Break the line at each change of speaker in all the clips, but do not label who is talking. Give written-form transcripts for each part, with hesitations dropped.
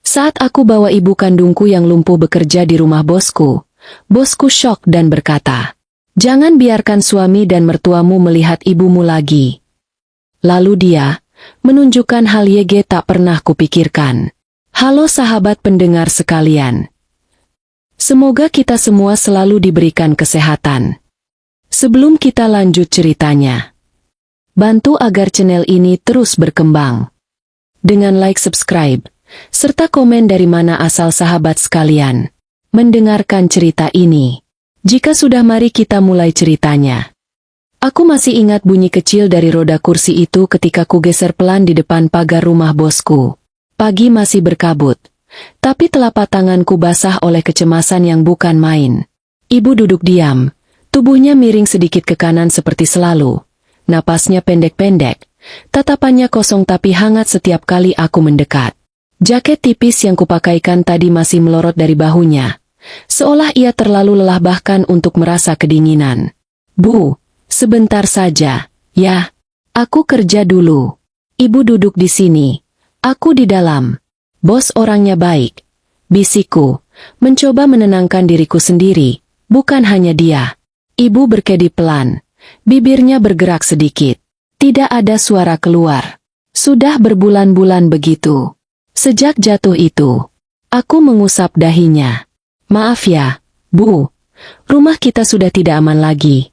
Saat aku bawa ibu kandungku yang lumpuh bekerja di rumah bosku, bosku syok dan berkata, "Jangan biarkan suami dan mertuamu melihat ibumu lagi." Lalu dia menunjukkan hal YG tak pernah kupikirkan. Halo sahabat pendengar sekalian. Semoga kita semua selalu diberikan kesehatan. Sebelum kita lanjut ceritanya, bantu agar channel ini terus berkembang dengan like, subscribe, serta komen dari mana asal sahabat sekalian mendengarkan cerita ini. Jika sudah, mari kita mulai ceritanya. Aku masih ingat bunyi kecil dari roda kursi itu ketika ku geser pelan di depan pagar rumah bosku. Pagi masih berkabut, tapi telapak tanganku basah oleh kecemasan yang bukan main. Ibu duduk diam, tubuhnya miring sedikit ke kanan seperti selalu. Napasnya pendek-pendek, tatapannya kosong tapi hangat setiap kali aku mendekat. Jaket tipis yang kupakaikan tadi masih melorot dari bahunya, seolah ia terlalu lelah bahkan untuk merasa kedinginan. "Bu, sebentar saja, ya. Aku kerja dulu. Ibu duduk di sini. Aku di dalam." "Bos orangnya baik," bisikku, mencoba menenangkan diriku sendiri, bukan hanya dia. Ibu berkedip pelan, bibirnya bergerak sedikit. Tidak ada suara keluar. Sudah berbulan-bulan begitu. Sejak jatuh itu, aku mengusap dahinya. "Maaf ya, Bu, rumah kita sudah tidak aman lagi."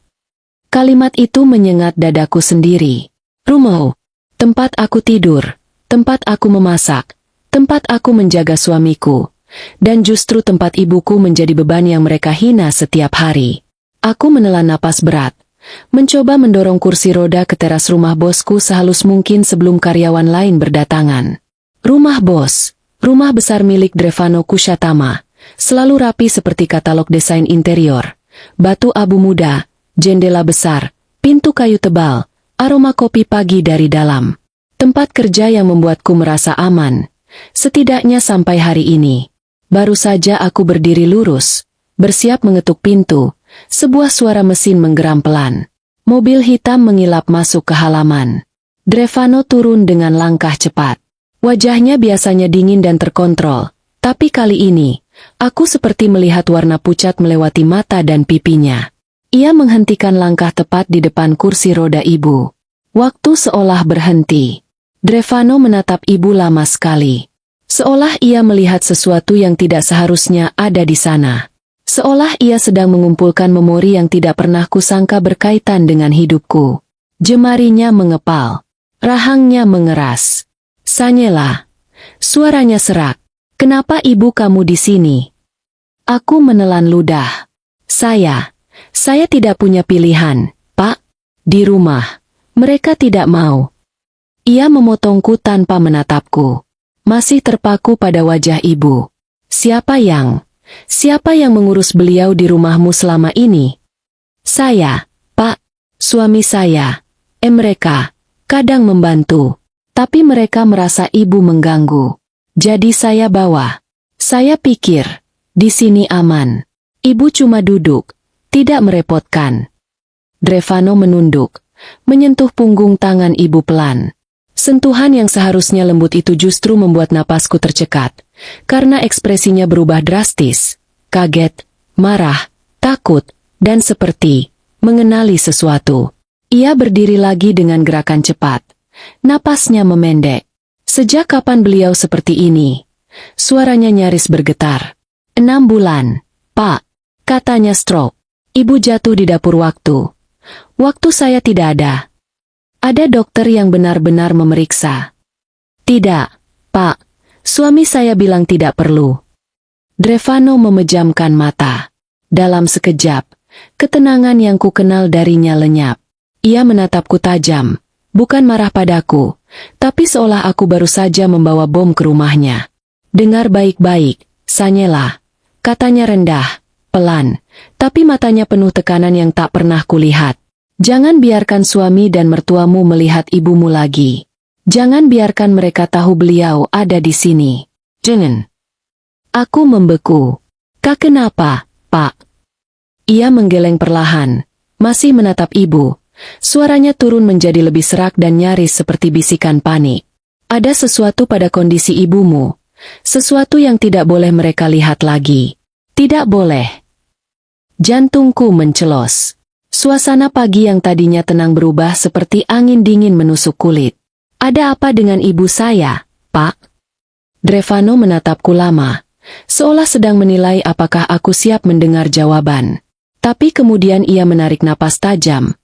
Kalimat itu menyengat dadaku sendiri. Rumah, tempat aku tidur, tempat aku memasak, tempat aku menjaga suamiku, dan justru tempat ibuku menjadi beban yang mereka hina setiap hari. Aku menelan napas berat, mencoba mendorong kursi roda ke teras rumah bosku sehalus mungkin sebelum karyawan lain berdatangan. Rumah bos, rumah besar milik Drevano Kushatama, selalu rapi seperti katalog desain interior. Batu abu muda, jendela besar, pintu kayu tebal, aroma kopi pagi dari dalam. Tempat kerja yang membuatku merasa aman, setidaknya sampai hari ini. Baru saja aku berdiri lurus, bersiap mengetuk pintu, sebuah suara mesin menggeram pelan. Mobil hitam mengilap masuk ke halaman. Drevano turun dengan langkah cepat. Wajahnya biasanya dingin dan terkontrol, tapi kali ini, aku seperti melihat warna pucat melewati mata dan pipinya. Ia menghentikan langkah tepat di depan kursi roda ibu. Waktu seolah berhenti. Drevano menatap ibu lama sekali. Seolah ia melihat sesuatu yang tidak seharusnya ada di sana. Seolah ia sedang mengumpulkan memori yang tidak pernah kusangka berkaitan dengan hidupku. Jemarinya mengepal. Rahangnya mengeras. "Sanyela." Suaranya serak. "Kenapa ibu kamu di sini?" Aku menelan ludah. Saya tidak punya pilihan, Pak. Di rumah, mereka tidak mau." Ia memotongku tanpa menatapku. Masih terpaku pada wajah ibu. Siapa yang mengurus beliau di rumahmu selama ini?" "Saya, Pak. Suami saya. Mereka kadang membantu. Tapi mereka merasa ibu mengganggu. Jadi saya bawa. Saya pikir, di sini aman. Ibu cuma duduk, tidak merepotkan." Drevano menunduk, menyentuh punggung tangan ibu pelan. Sentuhan yang seharusnya lembut itu justru membuat napasku tercekat, karena ekspresinya berubah drastis. Kaget, marah, takut, dan seperti mengenali sesuatu. Ia berdiri lagi dengan gerakan cepat. Napasnya memendek. "Sejak kapan beliau seperti ini?" Suaranya nyaris bergetar. 6 bulan, Pak," katanya stroke. Ibu jatuh di dapur waktu saya tidak ada. Ada dokter yang benar-benar memeriksa?" "Tidak, Pak. Suami saya bilang tidak perlu." Drevano memejamkan mata. Dalam sekejap, ketenangan yang ku kenal darinya lenyap. Ia menatapku tajam. Bukan marah padaku, tapi seolah aku baru saja membawa bom ke rumahnya. "Dengar baik-baik, Sanyela," katanya rendah, pelan, tapi matanya penuh tekanan yang tak pernah kulihat. "Jangan biarkan suami dan mertuamu melihat ibumu lagi. Jangan biarkan mereka tahu beliau ada di sini. Jangan." Aku membeku. "Kak, kenapa, Pak?" Ia menggeleng perlahan, masih menatap ibu. Suaranya turun menjadi lebih serak dan nyaris seperti bisikan panik. "Ada sesuatu pada kondisi ibumu. Sesuatu yang tidak boleh mereka lihat lagi. Tidak boleh. Jantungku mencelos. Suasana pagi yang tadinya tenang berubah seperti angin dingin menusuk kulit. Ada apa dengan ibu saya, Pak? Drevano menatapku lama, seolah sedang menilai apakah aku siap mendengar jawaban. Tapi kemudian ia menarik napas tajam,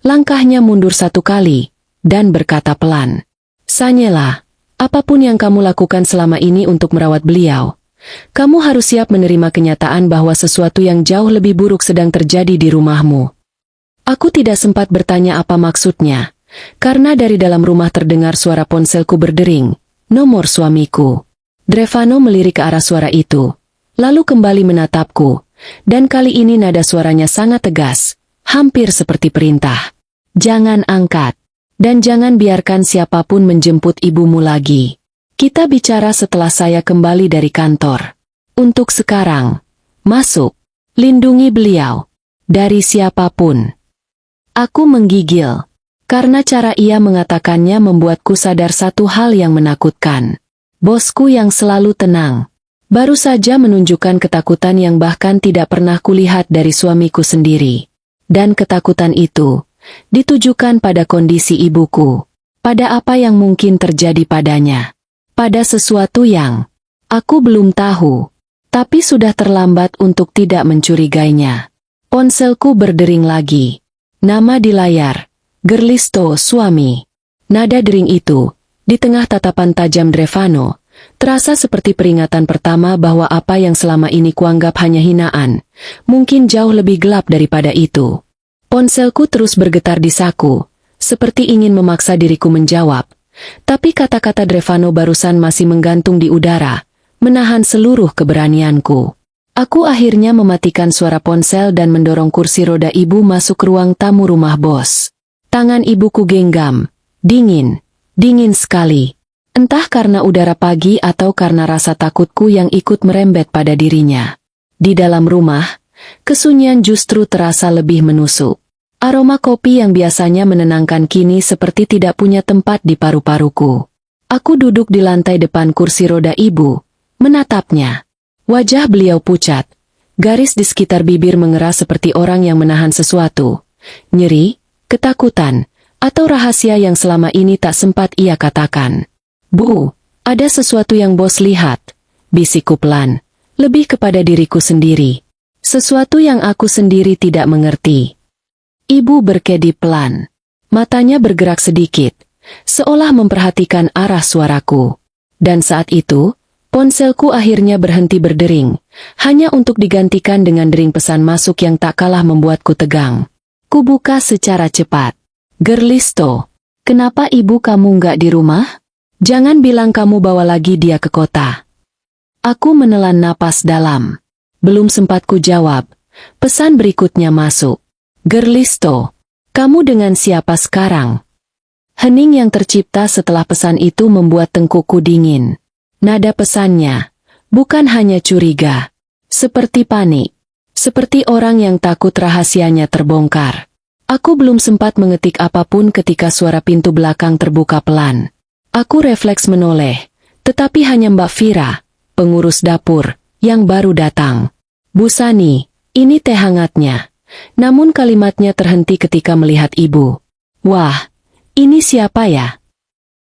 langkahnya mundur satu kali, dan berkata pelan. Sanyela, apapun yang kamu lakukan selama ini untuk merawat beliau, kamu harus siap menerima kenyataan bahwa sesuatu yang jauh lebih buruk sedang terjadi di rumahmu. Aku tidak sempat bertanya apa maksudnya, karena dari dalam rumah terdengar suara ponselku berdering, nomor suamiku. Drevano melirik ke arah suara itu, lalu kembali menatapku, dan kali ini nada suaranya sangat tegas, hampir seperti perintah. Jangan angkat, dan jangan biarkan siapapun menjemput ibumu lagi. Kita bicara setelah saya kembali dari kantor. Untuk sekarang, masuk, lindungi beliau, dari siapapun. Aku menggigil, karena cara ia mengatakannya membuatku sadar satu hal yang menakutkan. Bosku yang selalu tenang, baru saja menunjukkan ketakutan yang bahkan tidak pernah kulihat dari suamiku sendiri. Dan ketakutan itu ditujukan pada kondisi ibuku, pada apa yang mungkin terjadi padanya, pada sesuatu yang aku belum tahu, tapi sudah terlambat untuk tidak mencurigainya. Ponselku berdering lagi. Nama di layar, Gerlisto suami. Nada dering itu, di tengah tatapan tajam Drevano, terasa seperti peringatan pertama bahwa apa yang selama ini kuanggap hanya hinaan, mungkin jauh lebih gelap daripada itu. Ponselku terus bergetar di saku, seperti ingin memaksa diriku menjawab, tapi kata-kata Drevano barusan masih menggantung di udara, menahan seluruh keberanianku. Aku akhirnya mematikan suara ponsel dan mendorong kursi roda ibu masuk ruang tamu rumah bos. Tangan ibuku genggam, dingin sekali. Entah karena udara pagi atau karena rasa takutku yang ikut merembet pada dirinya. Di dalam rumah, kesunyian justru terasa lebih menusuk. Aroma kopi yang biasanya menenangkan kini seperti tidak punya tempat di paru-paruku. Aku duduk di lantai depan kursi roda ibu, menatapnya. Wajah beliau pucat, garis di sekitar bibir mengeras seperti orang yang menahan sesuatu. Nyeri, ketakutan, atau rahasia yang selama ini tak sempat ia katakan. Bu, ada sesuatu yang bos lihat, bisikku pelan, lebih kepada diriku sendiri. Sesuatu yang aku sendiri tidak mengerti. Ibu berkedip pelan. Matanya bergerak sedikit, seolah memperhatikan arah suaraku. Dan saat itu, ponselku akhirnya berhenti berdering, hanya untuk digantikan dengan dering pesan masuk yang tak kalah membuatku tegang. Kubuka secara cepat. Gerlisto, kenapa ibu kamu nggak di rumah? Jangan bilang kamu bawa lagi dia ke kota. Aku menelan napas dalam. Belum sempat ku jawab, pesan berikutnya masuk. Gerlisto, kamu dengan siapa sekarang? Hening yang tercipta setelah pesan itu membuat tengkukku dingin. Nada pesannya, bukan hanya curiga, seperti panik, seperti orang yang takut rahasianya terbongkar. Aku belum sempat mengetik apapun ketika suara pintu belakang terbuka pelan. Aku refleks menoleh, tetapi hanya Mbak Vira, pengurus dapur, yang baru datang. Bu Sani, ini teh hangatnya. Namun kalimatnya terhenti ketika melihat ibu. Wah, ini siapa ya?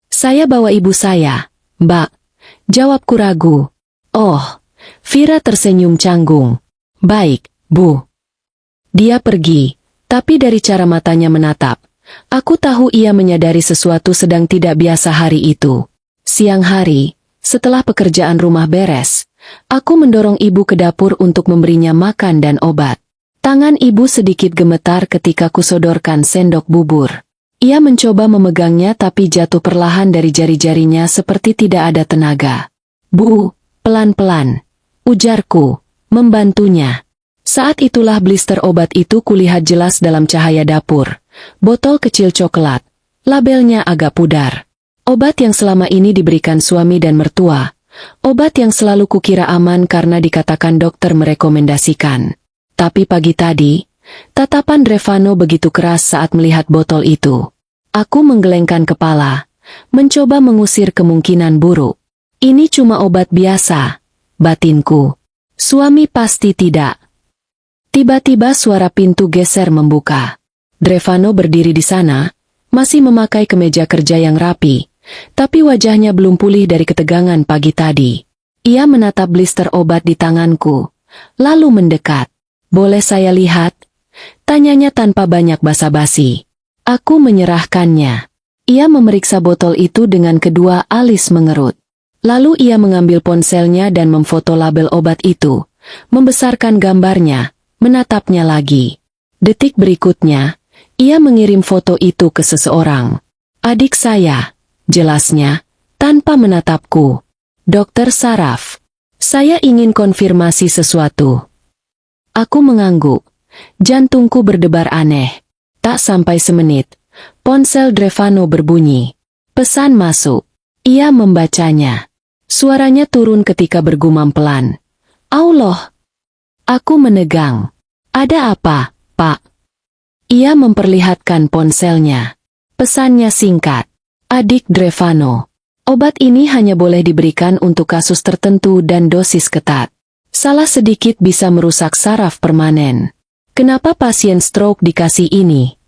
Saya bawa ibu saya, Mbak. Jawabku ragu. Oh, Vira tersenyum canggung. Baik, Bu. Dia pergi, tapi dari cara matanya menatap, aku tahu ia menyadari sesuatu sedang tidak biasa hari itu. Siang hari, setelah pekerjaan rumah beres, aku mendorong ibu ke dapur untuk memberinya makan dan obat. Tangan ibu sedikit gemetar ketika kusodorkan sendok bubur. Ia mencoba memegangnya tapi jatuh perlahan dari jari-jarinya seperti tidak ada tenaga. Bu, pelan-pelan, ujarku, membantunya. Saat itulah blister obat itu kulihat jelas dalam cahaya dapur. Botol kecil coklat, labelnya agak pudar. Obat yang selama ini diberikan suami dan mertua. Obat yang selalu kukira aman karena dikatakan dokter merekomendasikan. Tapi pagi tadi, tatapan Drevano begitu keras saat melihat botol itu. Aku menggelengkan kepala, mencoba mengusir kemungkinan buruk. Ini cuma obat biasa, batinku. Suami pasti tidak. Tiba-tiba suara pintu geser membuka. Drevano berdiri di sana, masih memakai kemeja kerja yang rapi, tapi wajahnya belum pulih dari ketegangan pagi tadi. Ia menatap blister obat di tanganku, lalu mendekat. "Boleh saya lihat?" tanyanya tanpa banyak basa-basi. Aku menyerahkannya. Ia memeriksa botol itu dengan kedua alis mengerut. Lalu ia mengambil ponselnya dan memfoto label obat itu, membesarkan gambarnya, menatapnya lagi. Detik berikutnya, ia mengirim foto itu ke seseorang. "Adik saya," jelasnya, tanpa menatapku. "Dokter Saraf, saya ingin konfirmasi sesuatu." Aku mengangguk. Jantungku berdebar aneh. Tak sampai semenit, ponsel Drevano berbunyi. Pesan masuk. Ia membacanya. Suaranya turun ketika bergumam pelan. "Allah." Aku menegang. "Ada apa, Pak?" Ia memperlihatkan ponselnya. Pesannya singkat. "Adik Drevano, obat ini hanya boleh diberikan untuk kasus tertentu dan dosis ketat. Salah sedikit bisa merusak saraf permanen. Kenapa pasien stroke dikasih ini?"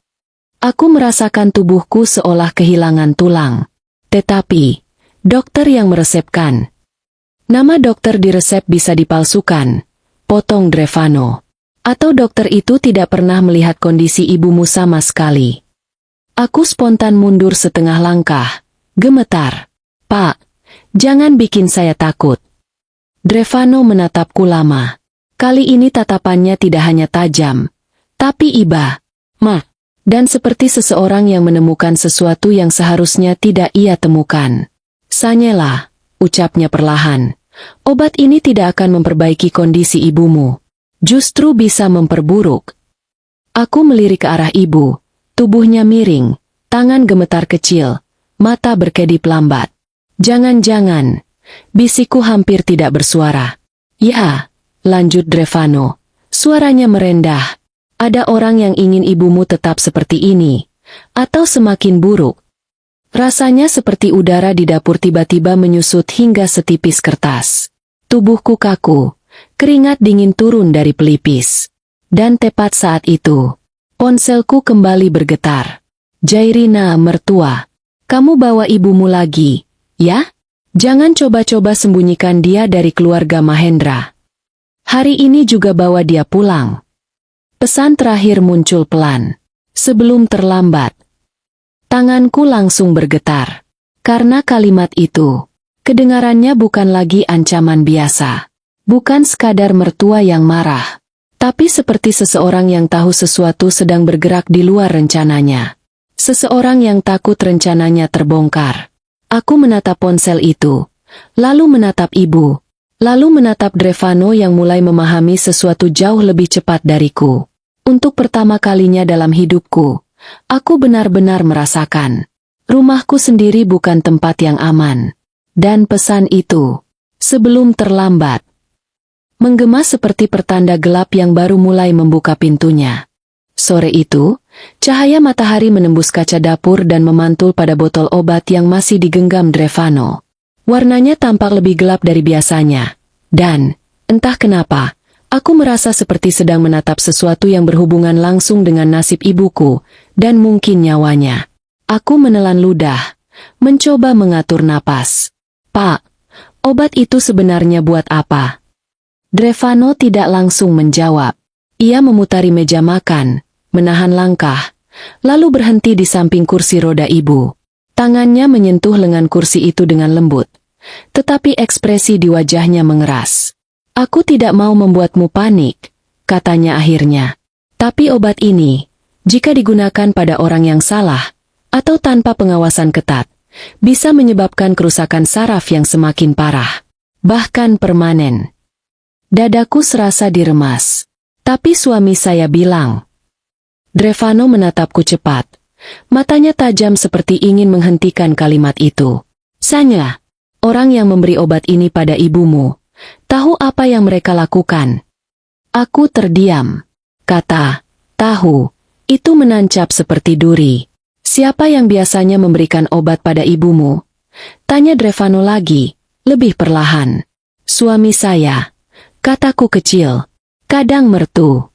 Aku merasakan tubuhku seolah kehilangan tulang. "Tetapi, dokter yang meresepkan." "Nama dokter di resep bisa dipalsukan," potong Drevano. "Atau dokter itu tidak pernah melihat kondisi ibumu sama sekali." Aku spontan mundur setengah langkah, gemetar. "Pak, jangan bikin saya takut." Drevano menatapku lama. Kali ini tatapannya tidak hanya tajam, tapi iba, dan seperti seseorang yang menemukan sesuatu yang seharusnya tidak ia temukan. "Sanyela," ucapnya perlahan. "Obat ini tidak akan memperbaiki kondisi ibumu. Justru bisa memperburuk." Aku melirik ke arah ibu. Tubuhnya miring, tangan gemetar kecil, mata berkedip lambat. "Jangan-jangan," bisikku hampir tidak bersuara. "Ya," lanjut Drevano. Suaranya merendah. "Ada orang yang ingin ibumu tetap seperti ini, atau semakin buruk." Rasanya seperti udara di dapur tiba-tiba menyusut hingga setipis kertas. Tubuhku kaku, keringat dingin turun dari pelipis. Dan tepat saat itu, ponselku kembali bergetar. "Jairina, mertua, kamu bawa ibumu lagi, ya? Jangan coba-coba sembunyikan dia dari keluarga Mahendra. Hari ini juga bawa dia pulang." Pesan terakhir muncul pelan. Sebelum terlambat. Tanganku langsung bergetar. Karena kalimat itu, kedengarannya bukan lagi ancaman biasa. Bukan sekadar mertua yang marah. Tapi seperti seseorang yang tahu sesuatu sedang bergerak di luar rencananya. Seseorang yang takut rencananya terbongkar. Aku menatap ponsel itu. Lalu menatap ibu. Lalu menatap Drevano yang mulai memahami sesuatu jauh lebih cepat dariku. Untuk pertama kalinya dalam hidupku, aku benar-benar merasakan rumahku sendiri bukan tempat yang aman. Dan pesan itu, sebelum terlambat, menggema seperti pertanda gelap yang baru mulai membuka pintunya. Sore itu, cahaya matahari menembus kaca dapur dan memantul pada botol obat yang masih digenggam Drevano. Warnanya tampak lebih gelap dari biasanya. Dan, entah kenapa, aku merasa seperti sedang menatap sesuatu yang berhubungan langsung dengan nasib ibuku, dan mungkin nyawanya. Aku menelan ludah, mencoba mengatur napas. "Pak, obat itu sebenarnya buat apa?" Drevano tidak langsung menjawab. Ia memutari meja makan, menahan langkah, lalu berhenti di samping kursi roda ibu. Tangannya menyentuh lengan kursi itu dengan lembut. Tetapi ekspresi di wajahnya mengeras. "Aku tidak mau membuatmu panik," katanya akhirnya. "Tapi obat ini, jika digunakan pada orang yang salah, atau tanpa pengawasan ketat, bisa menyebabkan kerusakan saraf yang semakin parah. Bahkan permanen." Dadaku serasa diremas. "Tapi suami saya bilang." Drevano menatapku cepat. Matanya tajam seperti ingin menghentikan kalimat itu. "Sanya, orang yang memberi obat ini pada ibumu, tahu apa yang mereka lakukan?" Aku terdiam. Kata, "tahu," itu menancap seperti duri. "Siapa yang biasanya memberikan obat pada ibumu?" tanya Drevano lagi, lebih perlahan. Suami saya, kataku kecil, kadang mertu.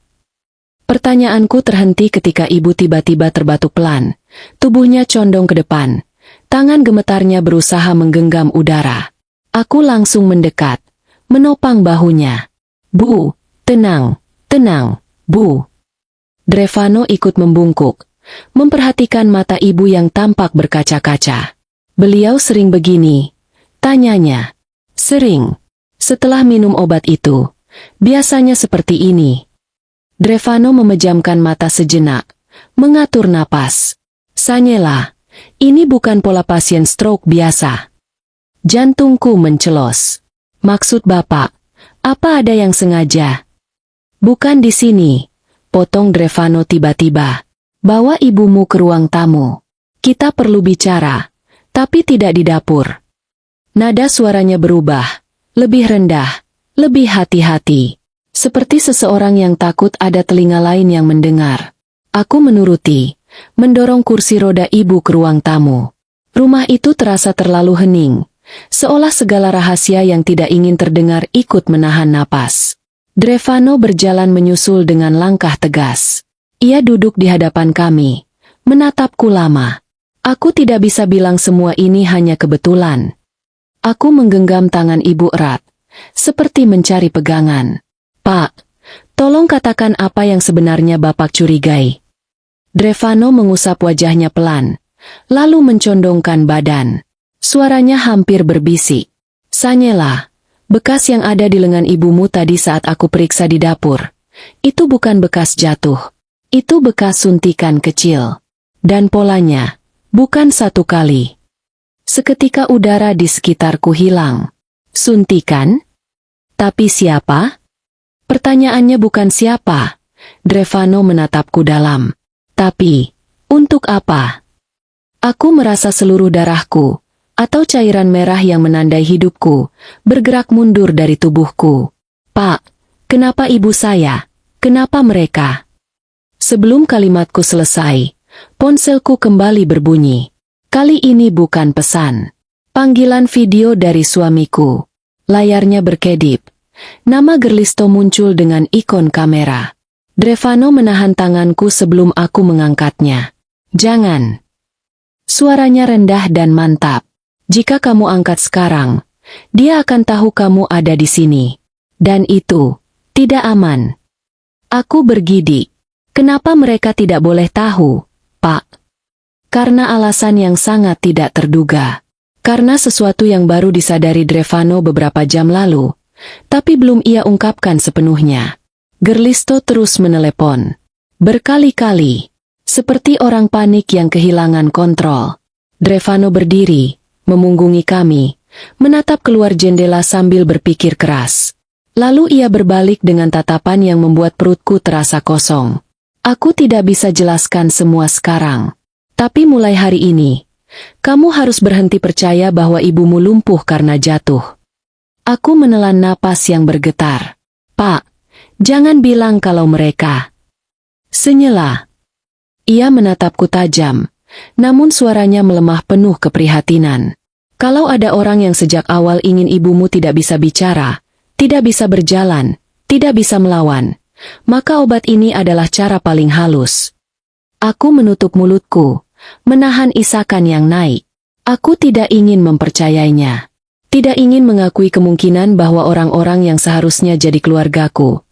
Pertanyaanku terhenti ketika ibu tiba-tiba terbatuk pelan. Tubuhnya condong ke depan. Tangan gemetarnya berusaha menggenggam udara. Aku langsung mendekat, menopang bahunya. Bu, tenang, tenang, Bu. Drevano ikut membungkuk, memperhatikan mata ibu yang tampak berkaca-kaca. Beliau sering begini, tanyanya. Sering. Setelah minum obat itu, biasanya seperti ini. Drevano memejamkan mata sejenak, mengatur napas. Sanyela, ini bukan pola pasien stroke biasa. Jantungku mencelos. Maksud Bapak, apa ada yang sengaja? Bukan di sini, potong Drevano tiba-tiba. Bawa ibumu ke ruang tamu. Kita perlu bicara, tapi tidak di dapur. Nada suaranya berubah, lebih rendah, lebih hati-hati. Seperti seseorang yang takut ada telinga lain yang mendengar. Aku menuruti, mendorong kursi roda ibu ke ruang tamu. Rumah itu terasa terlalu hening, seolah segala rahasia yang tidak ingin terdengar ikut menahan napas. Drevano berjalan menyusul dengan langkah tegas. Ia duduk di hadapan kami, menatapku lama. Aku tidak bisa bilang semua ini hanya kebetulan. Aku menggenggam tangan ibu erat, seperti mencari pegangan. Pak, tolong katakan apa yang sebenarnya Bapak curigai. Drevano mengusap wajahnya pelan, lalu mencondongkan badan. Suaranya hampir berbisik. Sanyela, bekas yang ada di lengan ibumu tadi saat aku periksa di dapur. Itu bukan bekas jatuh. Itu bekas suntikan kecil. Dan polanya, bukan satu kali. Seketika udara di sekitarku hilang. Suntikan? Tapi siapa? Pertanyaannya bukan siapa. Drevano menatapku dalam. Tapi, untuk apa? Aku merasa seluruh darahku, atau cairan merah yang menandai hidupku, bergerak mundur dari tubuhku. Pak, kenapa ibu saya? Kenapa mereka? Sebelum kalimatku selesai, ponselku kembali berbunyi. Kali ini bukan pesan. Panggilan video dari suamiku. Layarnya berkedip. Nama Gerlisto muncul dengan ikon kamera. Drevano menahan tanganku sebelum aku mengangkatnya. Jangan. Suaranya rendah dan mantap. Jika kamu angkat sekarang, dia akan tahu kamu ada di sini. Dan itu tidak aman. Aku bergidik. Kenapa mereka tidak boleh tahu, Pak? Karena alasan yang sangat tidak terduga. Karena sesuatu yang baru disadari Drevano beberapa jam lalu, tapi belum ia ungkapkan sepenuhnya. Gerlisto terus menelepon. Berkali-kali. Seperti orang panik yang kehilangan kontrol. Drevano berdiri, memunggungi kami, menatap keluar jendela sambil berpikir keras. Lalu ia berbalik dengan tatapan yang membuat perutku terasa kosong. Aku tidak bisa jelaskan semua sekarang. Tapi mulai hari ini, kamu harus berhenti percaya bahwa ibumu lumpuh karena jatuh. Aku menelan napas yang bergetar. Pak, jangan bilang kalau mereka. Senyela. Ia menatapku tajam, namun suaranya melemah penuh keprihatinan. Kalau ada orang yang sejak awal ingin ibumu tidak bisa bicara, tidak bisa berjalan, tidak bisa melawan, maka obat ini adalah cara paling halus. Aku menutup mulutku, menahan isakan yang naik. Aku tidak ingin mempercayainya. Tidak ingin mengakui kemungkinan bahwa orang-orang yang seharusnya jadi keluargaku,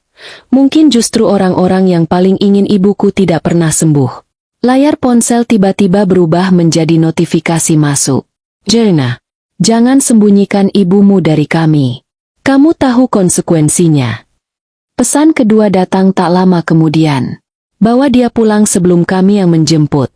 mungkin justru orang-orang yang paling ingin ibuku tidak pernah sembuh. Layar ponsel tiba-tiba berubah menjadi notifikasi masuk. Jelena, jangan sembunyikan ibumu dari kami. Kamu tahu konsekuensinya. Pesan kedua datang tak lama kemudian. Bawa dia pulang sebelum kami yang menjemput.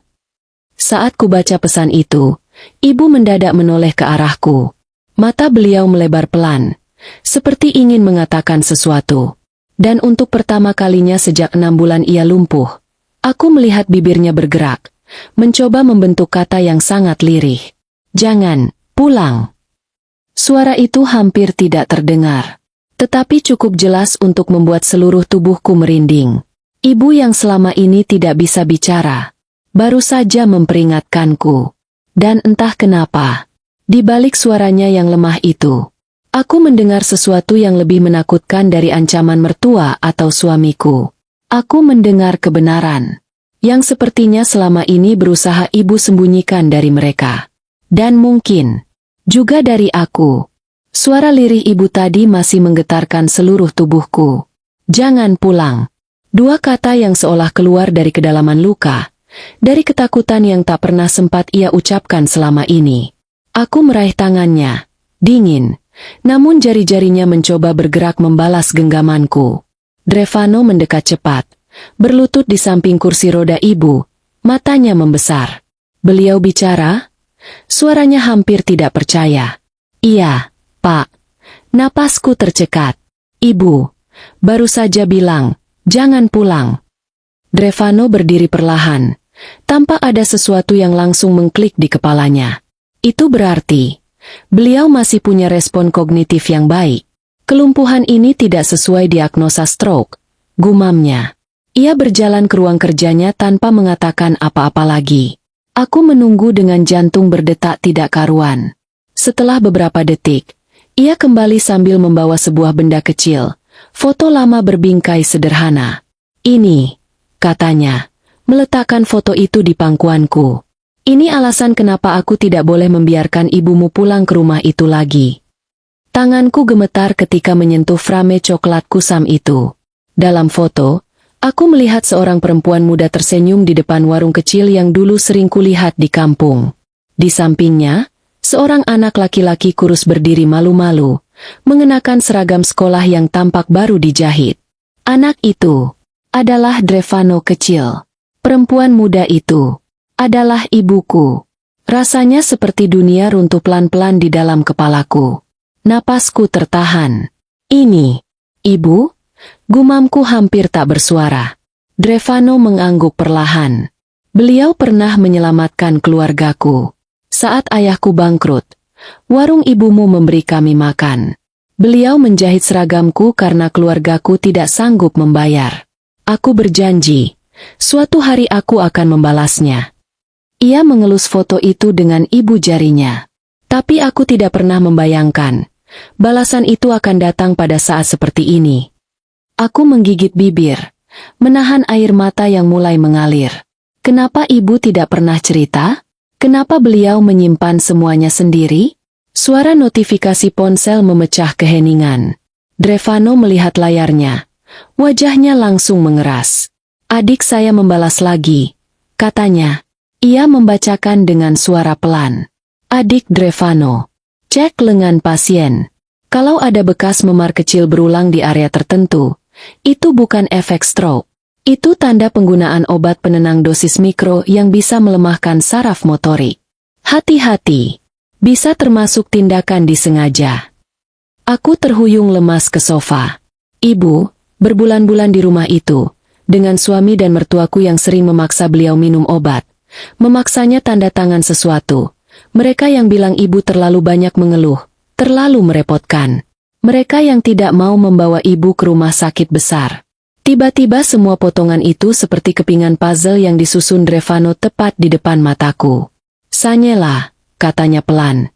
Saat ku baca pesan itu, ibu mendadak menoleh ke arahku. Mata beliau melebar pelan, seperti ingin mengatakan sesuatu. Dan untuk pertama kalinya sejak 6 bulan ia lumpuh, aku melihat bibirnya bergerak, mencoba membentuk kata yang sangat lirih. Jangan, pulang. Suara itu hampir tidak terdengar, tetapi cukup jelas untuk membuat seluruh tubuhku merinding. Ibu yang selama ini tidak bisa bicara, baru saja memperingatkanku. Dan entah kenapa, di balik suaranya yang lemah itu, Aku mendengar sesuatu yang lebih menakutkan dari ancaman mertua atau suamiku. Aku mendengar kebenaran yang sepertinya selama ini berusaha ibu sembunyikan dari mereka. Dan mungkin juga dari aku. Suara lirih ibu tadi masih menggetarkan seluruh tubuhku. Jangan pulang. Dua kata yang seolah keluar dari kedalaman luka, dari ketakutan yang tak pernah sempat ia ucapkan selama ini. Aku meraih tangannya, dingin, namun jari-jarinya mencoba bergerak membalas genggamanku. Drevano mendekat cepat, berlutut di samping kursi roda ibu, matanya membesar. Beliau bicara? Suaranya hampir tidak percaya. Iya, Pak. Napasku tercekat. Ibu, baru saja bilang, jangan pulang. Drevano berdiri perlahan, tampak ada sesuatu yang langsung mengklik di kepalanya. Itu berarti beliau masih punya respon kognitif yang baik. Kelumpuhan ini tidak sesuai diagnosa stroke, gumamnya. Ia berjalan ke ruang kerjanya tanpa mengatakan apa-apa lagi. Aku menunggu dengan jantung berdetak tidak karuan. Setelah beberapa detik, ia kembali sambil membawa sebuah benda kecil, foto lama berbingkai sederhana. Ini, katanya, meletakkan foto itu di pangkuanku. Ini alasan kenapa aku tidak boleh membiarkan ibumu pulang ke rumah itu lagi. Tanganku gemetar ketika menyentuh frame coklat kusam itu. Dalam foto, aku melihat seorang perempuan muda tersenyum di depan warung kecil yang dulu sering kulihat di kampung. Di sampingnya, seorang anak laki-laki kurus berdiri malu-malu, mengenakan seragam sekolah yang tampak baru dijahit. Anak itu adalah Drevano kecil. Perempuan muda itu adalah ibuku. Rasanya seperti dunia runtuh pelan-pelan di dalam kepalaku. Napasku tertahan. Ini, ibu? Gumamku hampir tak bersuara. Drevano mengangguk perlahan. Beliau pernah menyelamatkan keluargaku. Saat ayahku bangkrut, warung ibumu memberi kami makan. Beliau menjahit seragamku karena keluargaku tidak sanggup membayar. Aku berjanji, suatu hari aku akan membalasnya. Ia mengelus foto itu dengan ibu jarinya. Tapi aku tidak pernah membayangkan, balasan itu akan datang pada saat seperti ini. Aku menggigit bibir, menahan air mata yang mulai mengalir. Kenapa ibu tidak pernah cerita? Kenapa beliau menyimpan semuanya sendiri? Suara notifikasi ponsel memecah keheningan. Drevano melihat layarnya. Wajahnya langsung mengeras. Adik saya membalas lagi, katanya. Ia membacakan dengan suara pelan. Adik Drevano. Cek lengan pasien. Kalau ada bekas memar kecil berulang di area tertentu, itu bukan efek stroke. Itu tanda penggunaan obat penenang dosis mikro yang bisa melemahkan saraf motorik. Hati-hati. Bisa termasuk tindakan disengaja. Aku terhuyung lemas ke sofa. Ibu, berbulan-bulan di rumah itu, dengan suami dan mertuaku yang sering memaksa beliau minum obat. Memaksanya tanda tangan sesuatu. Mereka yang bilang ibu terlalu banyak mengeluh, terlalu merepotkan. Mereka yang tidak mau membawa ibu ke rumah sakit besar. Tiba-tiba semua potongan itu seperti kepingan puzzle yang disusun Drevano tepat di depan mataku. Sanyela, katanya pelan.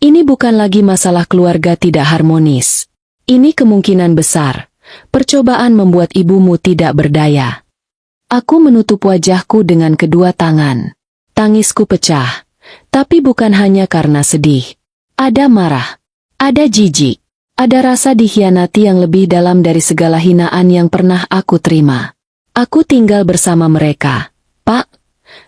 Ini bukan lagi masalah keluarga tidak harmonis. Ini kemungkinan besar. Percobaan membuat ibumu tidak berdaya. Aku menutup wajahku dengan kedua tangan. Tangisku pecah. Tapi bukan hanya karena sedih. Ada marah. Ada jijik. Ada rasa dikhianati yang lebih dalam dari segala hinaan yang pernah aku terima. Aku tinggal bersama mereka. Pak,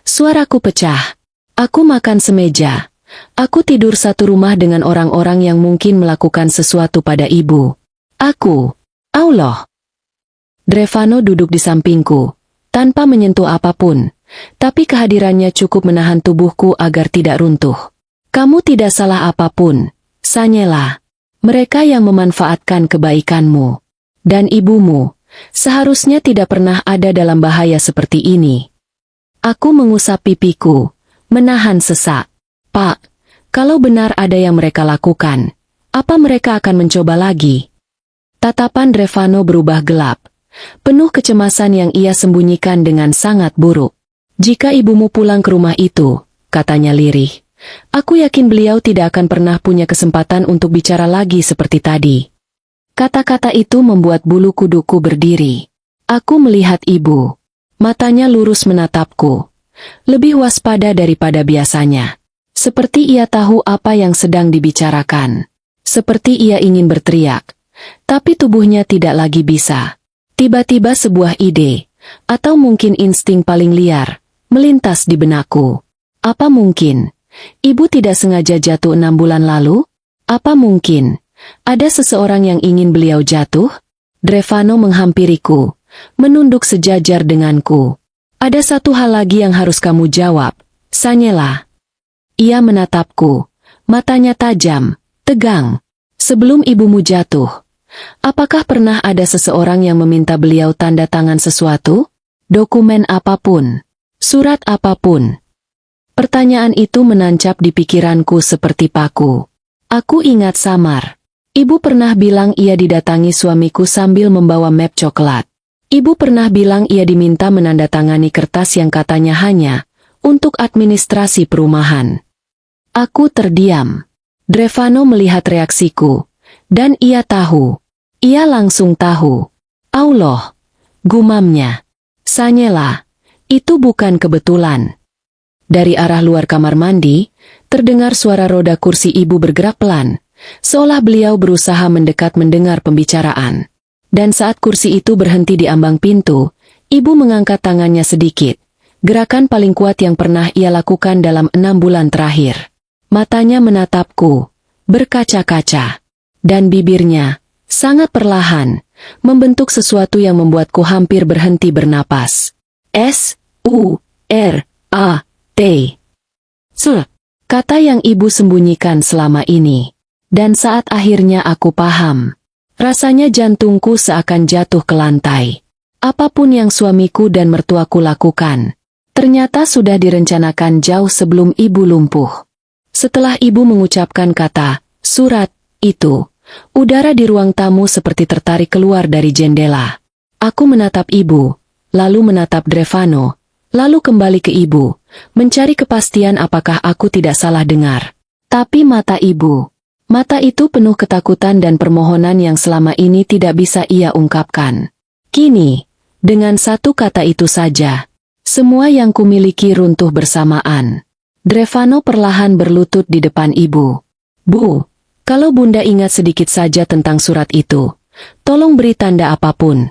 suaraku pecah. Aku makan semeja. Aku tidur satu rumah dengan orang-orang yang mungkin melakukan sesuatu pada ibu. Aku, Allah. Drevano duduk di sampingku. Tanpa menyentuh apapun, tapi kehadirannya cukup menahan tubuhku agar tidak runtuh. Kamu tidak salah apapun, Sanyela. Mereka yang memanfaatkan kebaikanmu. Dan ibumu, seharusnya tidak pernah ada dalam bahaya seperti ini. Aku mengusap pipiku, menahan sesak. Pak, kalau benar ada yang mereka lakukan, apa mereka akan mencoba lagi? Tatapan Drevano berubah gelap. Penuh kecemasan yang ia sembunyikan dengan sangat buruk. Jika ibumu pulang ke rumah itu, katanya lirih, Aku yakin beliau tidak akan pernah punya kesempatan untuk bicara lagi seperti tadi. Kata-kata itu membuat bulu kuduku berdiri. Aku melihat ibu. Matanya lurus menatapku. Lebih waspada daripada biasanya. Seperti ia tahu apa yang sedang dibicarakan. Seperti ia ingin berteriak. Tapi tubuhnya tidak lagi bisa. Tiba-tiba sebuah ide, atau mungkin insting paling liar, melintas di benakku. Apa mungkin ibu tidak sengaja jatuh 6 bulan lalu? Apa mungkin ada seseorang yang ingin beliau jatuh? Drevano menghampiriku, menunduk sejajar denganku. Ada satu hal lagi yang harus kamu jawab, Sanyela. Ia menatapku, matanya tajam, tegang. Sebelum ibumu jatuh, apakah pernah ada seseorang yang meminta beliau tanda tangan sesuatu? Dokumen apapun? Surat apapun? Pertanyaan itu menancap di pikiranku seperti paku. Aku ingat samar. Ibu pernah bilang ia didatangi suamiku sambil membawa map coklat. Ibu pernah bilang ia diminta menandatangani kertas yang katanya hanya untuk administrasi perumahan. Aku terdiam. Drevano melihat reaksiku, dan ia tahu. Ia langsung tahu. Allah, gumamnya. Sanyela, itu bukan kebetulan. Dari arah luar kamar mandi, terdengar suara roda kursi ibu bergerak pelan, seolah beliau berusaha mendekat mendengar pembicaraan. Dan saat kursi itu berhenti di ambang pintu, ibu mengangkat tangannya sedikit, gerakan paling kuat yang pernah ia lakukan dalam 6 bulan terakhir. Matanya menatapku, berkaca-kaca, dan bibirnya, sangat perlahan, membentuk sesuatu yang membuatku hampir berhenti bernapas. S-U-R-A-T. Kata yang ibu sembunyikan selama ini. Dan saat akhirnya aku paham. Rasanya jantungku seakan jatuh ke lantai. Apapun yang suamiku dan mertuaku lakukan, ternyata sudah direncanakan jauh sebelum ibu lumpuh. Setelah ibu mengucapkan kata, surat, itu, udara di ruang tamu seperti tertarik keluar dari jendela. Aku menatap ibu, lalu menatap Drevano, lalu kembali ke ibu, mencari kepastian apakah aku tidak salah dengar. Tapi mata ibu, mata itu penuh ketakutan dan permohonan yang selama ini tidak bisa ia ungkapkan. Kini, dengan satu kata itu saja, semua yang kumiliki runtuh bersamaan. Drevano perlahan berlutut di depan ibu. Bu, kalau bunda ingat sedikit saja tentang surat itu, tolong beri tanda apapun.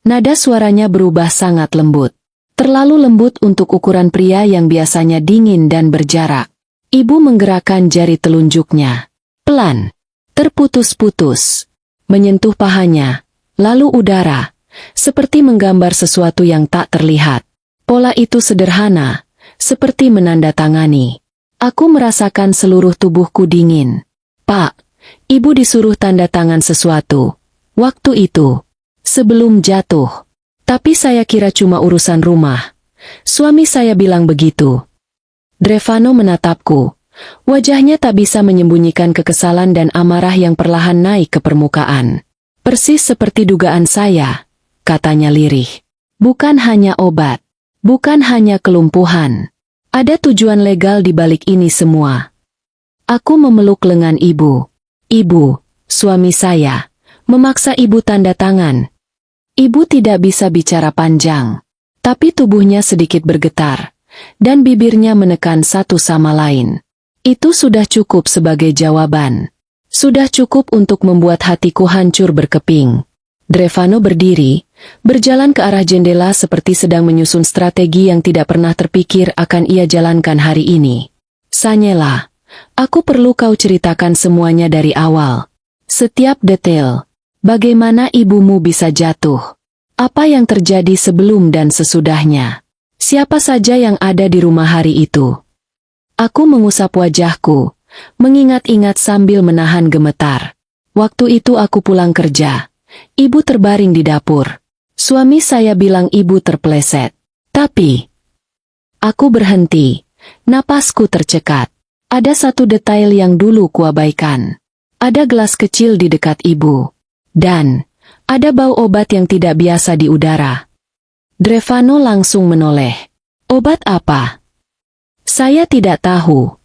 Nada suaranya berubah sangat lembut. Terlalu lembut untuk ukuran pria yang biasanya dingin dan berjarak. Ibu menggerakkan jari telunjuknya. Pelan, terputus-putus, menyentuh pahanya, lalu udara, seperti menggambar sesuatu yang tak terlihat. Pola itu sederhana, seperti menandatangani. Aku merasakan seluruh tubuhku dingin. Pak, ibu disuruh tanda tangan sesuatu. Waktu itu, sebelum jatuh. Tapi saya kira cuma urusan rumah. Suami saya bilang begitu. Drevano menatapku. Wajahnya tak bisa menyembunyikan kekesalan dan amarah yang perlahan naik ke permukaan. Persis seperti dugaan saya, katanya lirih. Bukan hanya obat. Bukan hanya kelumpuhan. Ada tujuan legal di balik ini semua. Aku memeluk lengan ibu. Ibu, suami saya, memaksa ibu tanda tangan. Ibu tidak bisa bicara panjang, tapi tubuhnya sedikit bergetar, dan bibirnya menekan satu sama lain. Itu sudah cukup sebagai jawaban. Sudah cukup untuk membuat hatiku hancur berkeping. Drevano berdiri, berjalan ke arah jendela seperti sedang menyusun strategi yang tidak pernah terpikir akan ia jalankan hari ini. Sanyela, aku perlu kau ceritakan semuanya dari awal. Setiap detail. Bagaimana ibumu bisa jatuh? Apa yang terjadi sebelum dan sesudahnya? Siapa saja yang ada di rumah hari itu? Aku mengusap wajahku, mengingat-ingat sambil menahan gemetar. Waktu itu aku pulang kerja. Ibu terbaring di dapur. Suami saya bilang ibu terpeleset. Tapi aku berhenti. Napasku tercekat. Ada satu detail yang dulu kuabaikan. Ada gelas kecil di dekat ibu. Dan ada bau obat yang tidak biasa di udara. Drevano langsung menoleh. Obat apa? Saya tidak tahu.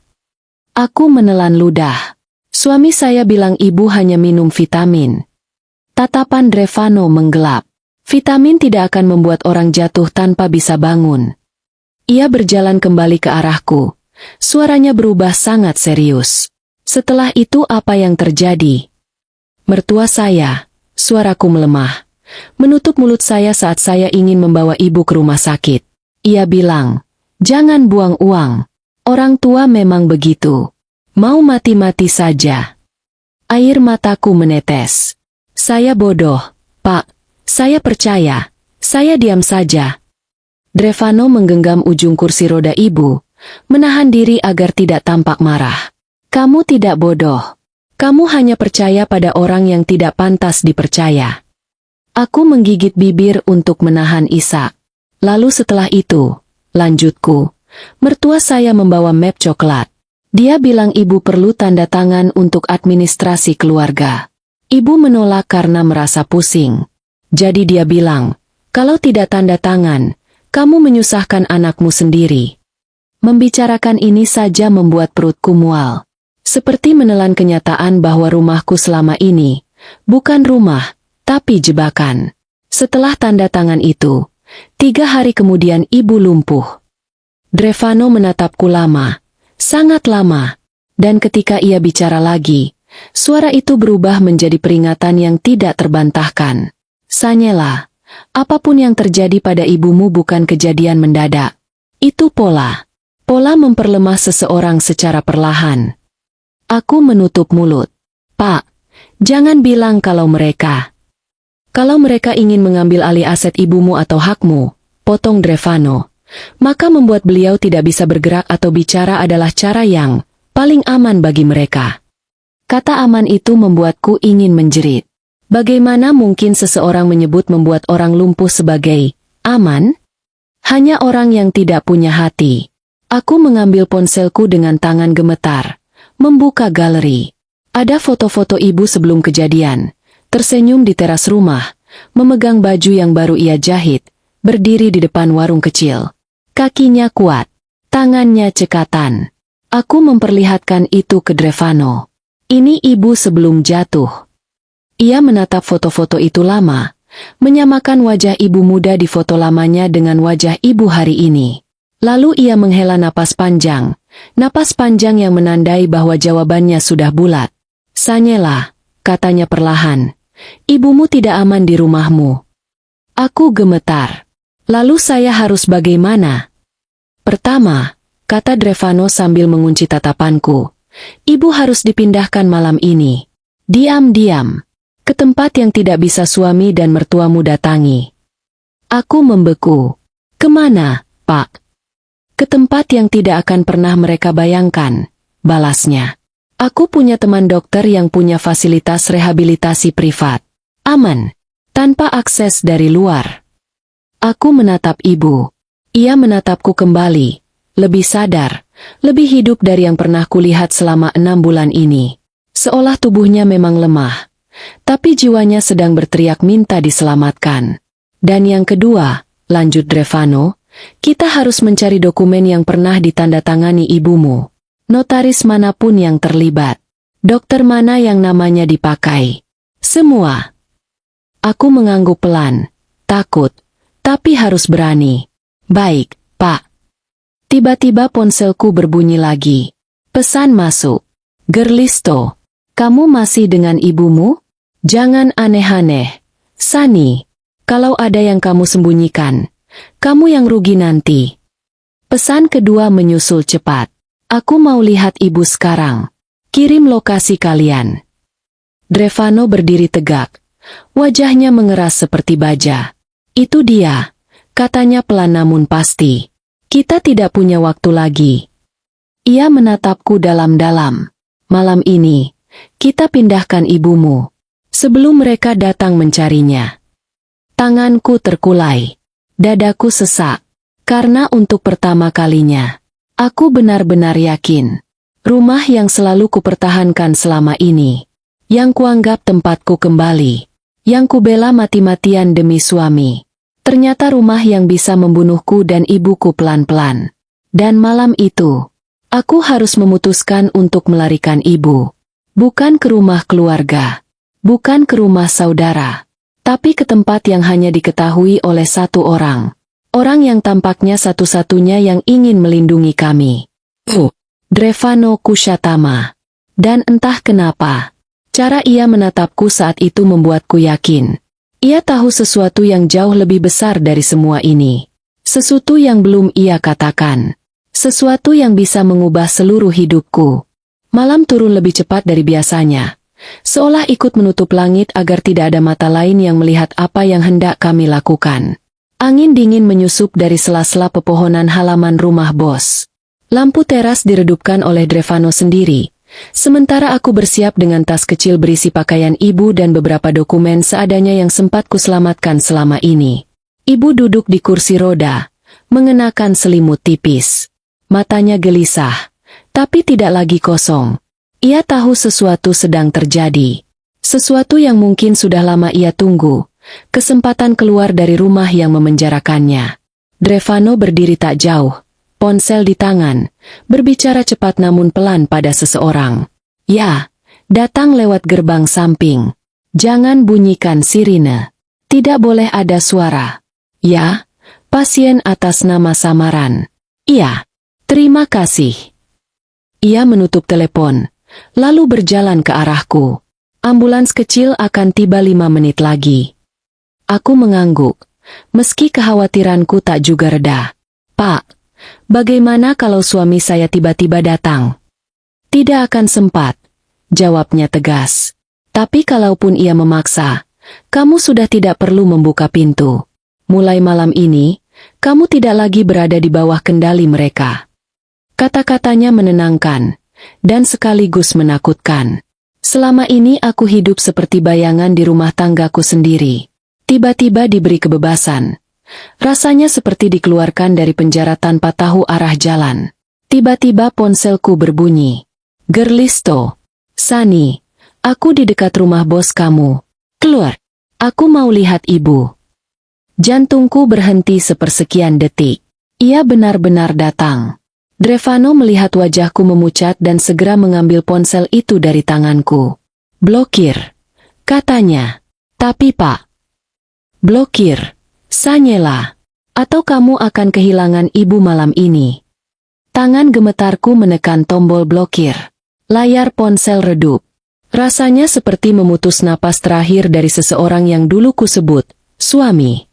Aku menelan ludah. Suami saya bilang ibu hanya minum vitamin. Tatapan Drevano menggelap. Vitamin tidak akan membuat orang jatuh tanpa bisa bangun. Ia berjalan kembali ke arahku. Suaranya berubah sangat serius. Setelah itu apa yang terjadi? Mertua saya, suaraku melemah, menutup mulut saya saat saya ingin membawa ibu ke rumah sakit. Ia bilang, jangan buang uang. Orang tua memang begitu. Mau mati-mati saja. Air mataku menetes. Saya bodoh, Pak. Saya percaya. Saya diam saja. Drevano menggenggam ujung kursi roda ibu, menahan diri agar tidak tampak marah. Kamu tidak bodoh. Kamu hanya percaya pada orang yang tidak pantas dipercaya. Aku menggigit bibir untuk menahan isak. Lalu setelah itu, lanjutku, mertua saya membawa map coklat. Dia bilang ibu perlu tanda tangan untuk administrasi keluarga. Ibu menolak karena merasa pusing. Jadi dia bilang, kalau tidak tanda tangan, kamu menyusahkan anakmu sendiri. Membicarakan ini saja membuat perutku mual. Seperti menelan kenyataan bahwa rumahku selama ini, bukan rumah, tapi jebakan. Setelah tanda tangan itu, 3 hari kemudian ibu lumpuh. Drevano menatapku lama, sangat lama, dan ketika ia bicara lagi, suara itu berubah menjadi peringatan yang tidak terbantahkan. Sanyela, apapun yang terjadi pada ibumu bukan kejadian mendadak. Itu pola. Pola memperlemah seseorang secara perlahan. Aku menutup mulut. Pak, jangan bilang kalau mereka ingin mengambil alih aset ibumu atau hakmu, potong Drevano, maka membuat beliau tidak bisa bergerak atau bicara adalah cara yang paling aman bagi mereka. Kata aman itu membuatku ingin menjerit. Bagaimana mungkin seseorang menyebut membuat orang lumpuh sebagai aman? Hanya orang yang tidak punya hati. Aku mengambil ponselku dengan tangan gemetar, membuka galeri. Ada foto-foto ibu sebelum kejadian, tersenyum di teras rumah, memegang baju yang baru ia jahit, berdiri di depan warung kecil. Kakinya kuat, tangannya cekatan. Aku memperlihatkan itu ke Drevano. Ini ibu sebelum jatuh. Ia menatap foto-foto itu lama, menyamakan wajah ibu muda di foto lamanya dengan wajah ibu hari ini. Lalu ia menghela napas panjang yang menandai bahwa jawabannya sudah bulat. Sanyela, katanya perlahan, ibumu tidak aman di rumahmu. Aku gemetar. Lalu saya harus bagaimana? Pertama, kata Drevano sambil mengunci tatapanku, ibu harus dipindahkan malam ini. Diam-diam. Ke tempat yang tidak bisa suami dan mertuamu datangi. Aku membeku. Kemana, Pak? Ke tempat yang tidak akan pernah mereka bayangkan, balasnya. Aku punya teman dokter yang punya fasilitas rehabilitasi privat. Aman, tanpa akses dari luar. Aku menatap ibu. Ia menatapku kembali, lebih sadar, lebih hidup dari yang pernah kulihat selama 6 bulan ini. Seolah tubuhnya memang lemah. Tapi jiwanya sedang berteriak minta diselamatkan. Dan yang kedua, lanjut Drevano, kita harus mencari dokumen yang pernah ditandatangani ibumu. Notaris manapun yang terlibat. Dokter mana yang namanya dipakai. Semua. Aku mengangguk pelan. Takut. Tapi harus berani. Baik, Pak. Tiba-tiba ponselku berbunyi lagi. Pesan masuk. Gerlisto, kamu masih dengan ibumu? Jangan aneh-aneh. Sani, kalau ada yang kamu sembunyikan, kamu yang rugi nanti. Pesan kedua menyusul cepat. Aku mau lihat ibu sekarang. Kirim lokasi kalian. Drevano berdiri tegak. Wajahnya mengeras seperti baja. Itu dia, katanya pelan namun pasti. Kita tidak punya waktu lagi. Ia menatapku dalam-dalam. Malam ini, kita pindahkan ibumu. Sebelum mereka datang mencarinya. Tanganku terkulai. Dadaku sesak. Karena untuk pertama kalinya, aku benar-benar yakin. Rumah yang selalu kupertahankan selama ini. Yang kuanggap tempatku kembali. Yang kubela mati-matian demi suami. Ternyata rumah yang bisa membunuhku dan ibuku pelan-pelan. Dan malam itu, Aku harus memutuskan untuk melarikan ibu. Bukan ke rumah keluarga. Bukan ke rumah saudara. Tapi ke tempat yang hanya diketahui oleh satu orang. Orang yang tampaknya satu-satunya yang ingin melindungi kami. Drevano Kushatama. Dan entah kenapa, cara ia menatapku saat itu membuatku yakin. Ia tahu sesuatu yang jauh lebih besar dari semua ini. Sesuatu yang belum ia katakan. Sesuatu yang bisa mengubah seluruh hidupku. Malam turun lebih cepat dari biasanya. Seolah ikut menutup langit agar tidak ada mata lain yang melihat apa yang hendak kami lakukan. Angin dingin menyusup dari sela-sela pepohonan halaman rumah bos. Lampu teras diredupkan oleh Drevano sendiri. Sementara aku bersiap dengan tas kecil berisi pakaian ibu dan beberapa dokumen seadanya yang sempat kuselamatkan selama ini. Ibu duduk di kursi roda, mengenakan selimut tipis. Matanya gelisah, tapi tidak lagi kosong. Ia tahu sesuatu sedang terjadi. Sesuatu yang mungkin sudah lama ia tunggu. Kesempatan keluar dari rumah yang memenjarakannya. Drevano berdiri tak jauh, ponsel di tangan, berbicara cepat namun pelan pada seseorang. Ya, datang lewat gerbang samping. Jangan bunyikan sirine. Tidak boleh ada suara. Ya, pasien atas nama samaran. Iya, terima kasih. Ia menutup telepon. Lalu berjalan ke arahku. Ambulans kecil akan tiba 5 menit lagi. Aku mengangguk, meski kekhawatiranku tak juga reda. Pak, bagaimana kalau suami saya tiba-tiba datang? Tidak akan sempat, jawabnya tegas. Tapi kalaupun ia memaksa, kamu sudah tidak perlu membuka pintu. Mulai malam ini, kamu tidak lagi berada di bawah kendali mereka. Kata-katanya menenangkan. Dan sekaligus menakutkan. Selama ini aku hidup seperti bayangan di rumah tanggaku sendiri. Tiba-tiba diberi kebebasan. Rasanya seperti dikeluarkan dari penjara tanpa tahu arah jalan. Tiba-tiba ponselku berbunyi. Gerlisto. Sani, aku di dekat rumah bos kamu. Keluar. Aku mau lihat ibu. Jantungku berhenti sepersekian detik. Ia benar-benar datang. Drevano melihat wajahku memucat dan segera mengambil ponsel itu dari tanganku. Blokir, katanya. Tapi Pak, blokir, Sanyela, atau kamu akan kehilangan ibu malam ini. Tangan gemetarku menekan tombol blokir. Layar ponsel redup. Rasanya seperti memutus napas terakhir dari seseorang yang dulu kusebut suami.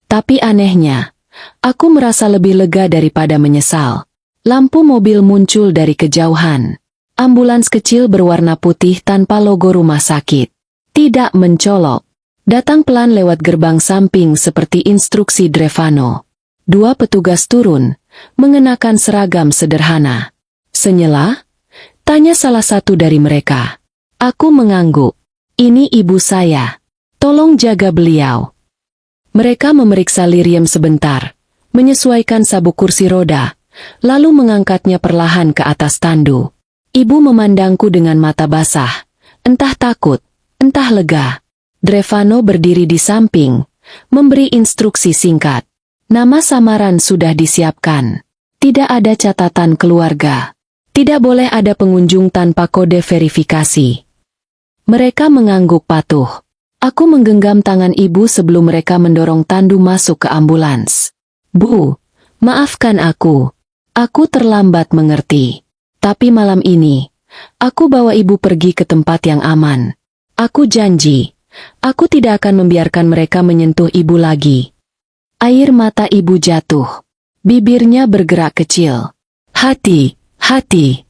Tapi anehnya, aku merasa lebih lega daripada menyesal. Lampu mobil muncul dari kejauhan. Ambulans kecil berwarna putih tanpa logo rumah sakit. Tidak mencolok. Datang pelan lewat gerbang samping seperti instruksi Drevano. 2 petugas turun, mengenakan seragam sederhana. Senyela? Tanya salah satu dari mereka. Aku mengangguk. Ini ibu saya. Tolong jaga beliau. Mereka memeriksa Liriam sebentar, menyesuaikan sabuk kursi roda, lalu mengangkatnya perlahan ke atas tandu. Ibu memandangku dengan mata basah, entah takut, entah lega. Drevano berdiri di samping, memberi instruksi singkat. Nama samaran sudah disiapkan. Tidak ada catatan keluarga. Tidak boleh ada pengunjung tanpa kode verifikasi. Mereka mengangguk patuh. Aku menggenggam tangan ibu sebelum mereka mendorong tandu masuk ke ambulans. Bu, maafkan aku. Aku terlambat mengerti. Tapi malam ini, aku bawa ibu pergi ke tempat yang aman. Aku janji, aku tidak akan membiarkan mereka menyentuh ibu lagi. Air mata ibu jatuh. Bibirnya bergerak kecil. Hati, hati.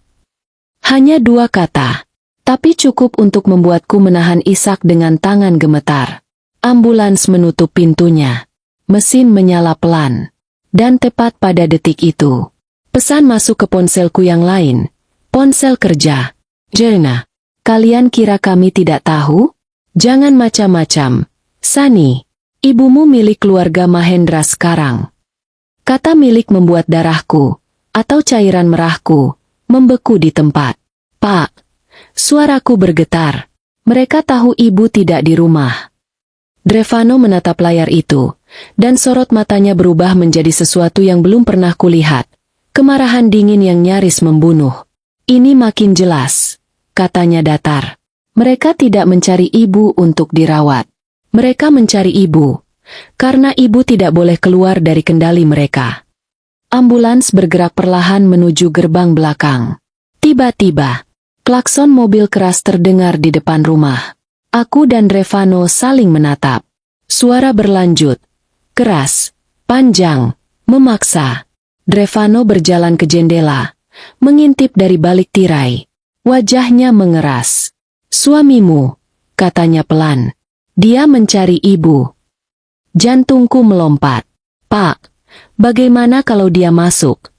Hanya 2 kata, tapi cukup untuk membuatku menahan isak dengan tangan gemetar. Ambulans menutup pintunya. Mesin menyala pelan. Dan tepat pada detik itu, pesan masuk ke ponselku yang lain. Ponsel kerja. Jelna, kalian kira kami tidak tahu? Jangan macam-macam. Sani, ibumu milik keluarga Mahendra sekarang. Kata milik membuat darahku, atau cairan merahku, membeku di tempat. Pak, suaraku bergetar. Mereka tahu ibu tidak di rumah. Drevano menatap layar itu, dan sorot matanya berubah menjadi sesuatu yang belum pernah kulihat. Kemarahan dingin yang nyaris membunuh. Ini makin jelas, katanya datar. Mereka tidak mencari ibu untuk dirawat. Mereka mencari ibu, karena ibu tidak boleh keluar dari kendali mereka. Ambulans bergerak perlahan menuju gerbang belakang. Tiba-tiba, klakson mobil keras terdengar di depan rumah. Aku dan Drevano saling menatap. Suara berlanjut, keras, panjang, memaksa. Drevano berjalan ke jendela, mengintip dari balik tirai. Wajahnya mengeras. "Suamimu," katanya pelan. "Dia mencari ibu." Jantungku melompat. "Pak, bagaimana kalau dia masuk?"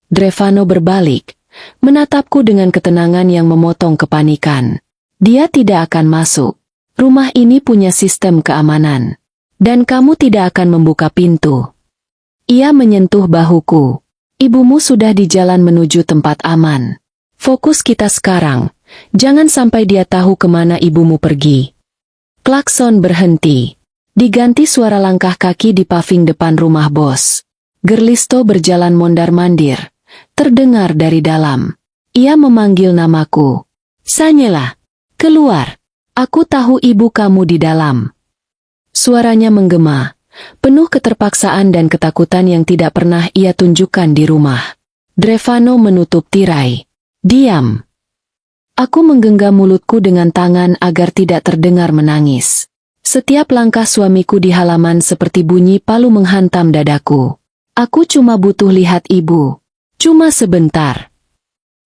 Drevano berbalik, menatapku dengan ketenangan yang memotong kepanikan. "Dia tidak akan masuk. Rumah ini punya sistem keamanan. Dan kamu tidak akan membuka pintu." Ia menyentuh bahuku. "Ibumu sudah di jalan menuju tempat aman. Fokus kita sekarang. Jangan sampai dia tahu kemana ibumu pergi." Klakson berhenti. Diganti suara langkah kaki di paving depan rumah bos. Gerlisto berjalan mondar-mandir. Terdengar dari dalam. Ia memanggil namaku. "Sanyela, keluar. Aku tahu ibu kamu di dalam." Suaranya menggema, penuh keterpaksaan dan ketakutan yang tidak pernah ia tunjukkan di rumah. Drevano menutup tirai. "Diam." Aku menggenggam mulutku dengan tangan agar tidak terdengar menangis. Setiap langkah suamiku di halaman seperti bunyi palu menghantam dadaku. Aku cuma butuh lihat ibu. Cuma sebentar.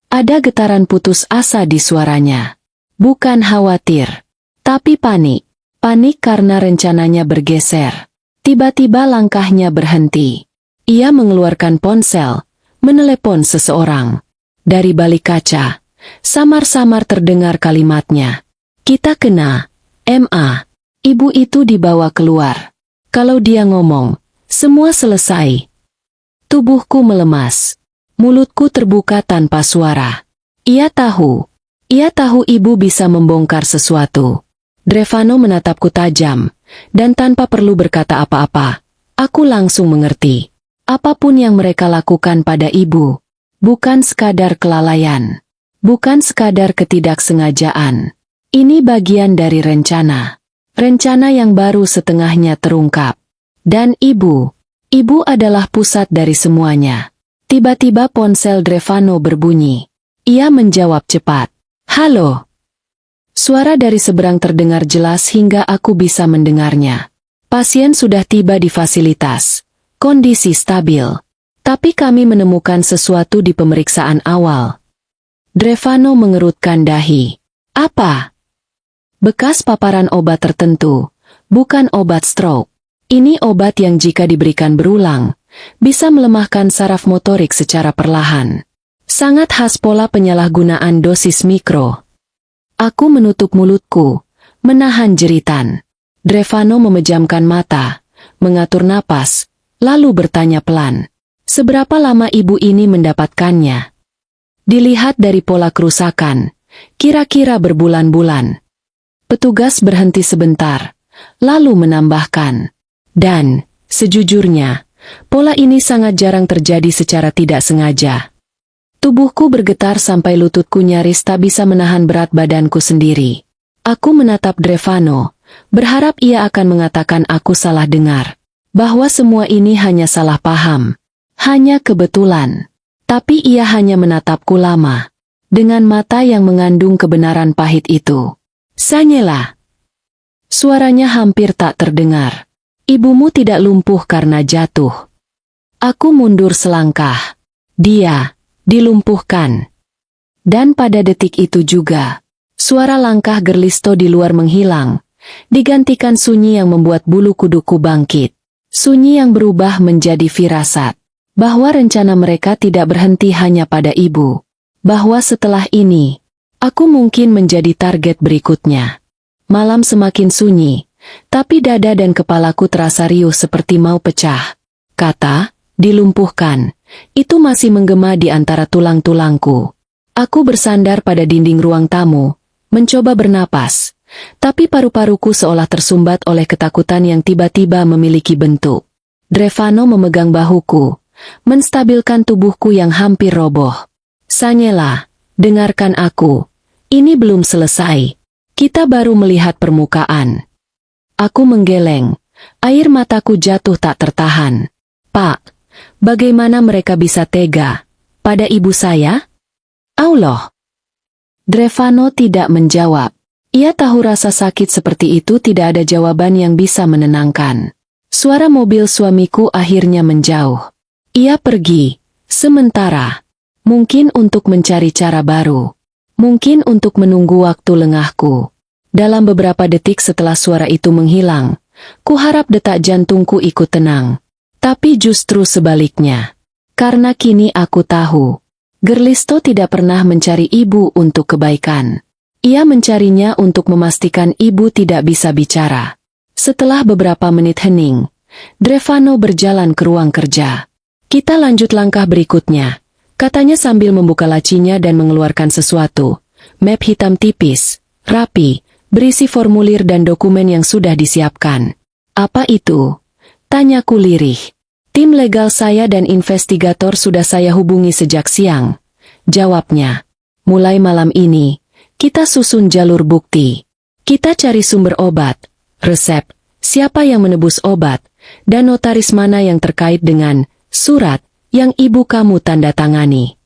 Ada getaran putus asa di suaranya. Bukan khawatir, tapi panik. Panik karena rencananya bergeser. Tiba-tiba langkahnya berhenti. Ia mengeluarkan ponsel, menelepon seseorang. Dari balik kaca, samar-samar terdengar kalimatnya. "Kita kena, MA." Ibu itu dibawa keluar. Kalau dia ngomong, semua selesai. Tubuhku melemas. Mulutku terbuka tanpa suara. Ia tahu ibu bisa membongkar sesuatu. Drevano menatapku tajam, dan tanpa perlu berkata apa-apa, aku langsung mengerti. Apapun yang mereka lakukan pada ibu, bukan sekadar kelalaian, bukan sekadar ketidaksengajaan. Ini bagian dari rencana. Rencana yang baru setengahnya terungkap. Dan ibu adalah pusat dari semuanya. Tiba-tiba ponsel Drevano berbunyi. Ia menjawab cepat. "Halo." Suara dari seberang terdengar jelas hingga aku bisa mendengarnya. Pasien sudah tiba di fasilitas. Kondisi stabil. Tapi kami menemukan sesuatu di pemeriksaan awal. Drevano mengerutkan dahi. "Apa?" "Bekas paparan obat tertentu, bukan obat stroke. Ini obat yang jika diberikan berulang, bisa melemahkan saraf motorik secara perlahan. Sangat khas pola penyalahgunaan dosis mikro." Aku menutup mulutku, menahan jeritan. Drevano memejamkan mata, mengatur napas, lalu bertanya pelan. "Seberapa lama ibu ini mendapatkannya?" Dilihat dari pola kerusakan, kira-kira berbulan-bulan. Petugas berhenti sebentar, lalu menambahkan. "Dan, sejujurnya, pola ini sangat jarang terjadi secara tidak sengaja." Tubuhku bergetar sampai lututku nyaris tak bisa menahan berat badanku sendiri. Aku menatap Drevano, berharap ia akan mengatakan aku salah dengar. Bahwa semua ini hanya salah paham. Hanya kebetulan. Tapi ia hanya menatapku lama. Dengan mata yang mengandung kebenaran pahit itu. "Sanyela." Suaranya hampir tak terdengar. "Ibumu tidak lumpuh karena jatuh." Aku mundur selangkah. Dia dilumpuhkan. Dan pada detik itu juga, suara langkah Gerlisto di luar menghilang, digantikan sunyi yang membuat bulu kuduku bangkit. Sunyi yang berubah menjadi firasat, bahwa rencana mereka tidak berhenti hanya pada ibu. Bahwa setelah ini, aku mungkin menjadi target berikutnya. Malam semakin sunyi, tapi dada dan kepalaku terasa riuh seperti mau pecah. Kata, dilumpuhkan. Itu masih menggema di antara tulang-tulangku. Aku bersandar pada dinding ruang tamu, mencoba bernapas, tapi paru-paruku seolah tersumbat oleh ketakutan yang tiba-tiba memiliki bentuk. Drevano memegang bahuku, menstabilkan tubuhku yang hampir roboh. Sanyela, dengarkan aku. Ini belum selesai. Kita baru melihat permukaan. Aku menggeleng. Air mataku jatuh tak tertahan. Pak, bagaimana mereka bisa tega pada ibu saya? Allah. Drevano tidak menjawab. Ia tahu rasa sakit seperti itu tidak ada jawaban yang bisa menenangkan. Suara mobil suamiku akhirnya menjauh. Ia pergi, sementara. Mungkin untuk mencari cara baru. Mungkin untuk menunggu waktu lengahku. Dalam beberapa detik setelah suara itu menghilang, kuharap detak jantungku ikut tenang. Tapi justru sebaliknya. Karena kini aku tahu, Gerlisto tidak pernah mencari ibu untuk kebaikan. Ia mencarinya untuk memastikan ibu tidak bisa bicara. Setelah beberapa menit hening, Drevano berjalan ke ruang kerja. Kita lanjut langkah berikutnya, katanya sambil membuka lacinya dan mengeluarkan sesuatu. Map hitam tipis, rapi, berisi formulir dan dokumen yang sudah disiapkan. Apa itu? Tanyaku lirih. Tim legal saya dan investigator sudah saya hubungi sejak siang. Jawabnya. Mulai malam ini, kita susun jalur bukti. Kita cari sumber obat, resep, siapa yang menebus obat, dan notaris mana yang terkait dengan surat yang ibu kamu tanda tangani.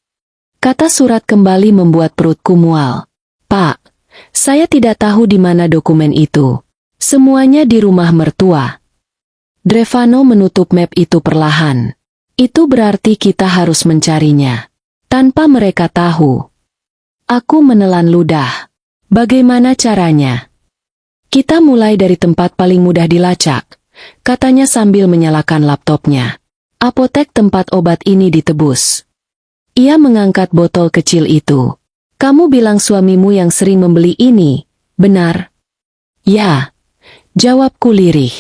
Kata surat kembali membuat perutku mual. Pak, saya tidak tahu di mana dokumen itu. Semuanya di rumah mertua. Drevano menutup map itu perlahan. Itu berarti kita harus mencarinya. Tanpa mereka tahu. Aku menelan ludah. Bagaimana caranya? Kita mulai dari tempat paling mudah dilacak, katanya sambil menyalakan laptopnya. Apotek tempat obat ini ditebus. Ia mengangkat botol kecil itu. Kamu bilang suamimu yang sering membeli ini, benar? Ya. Jawabku lirih.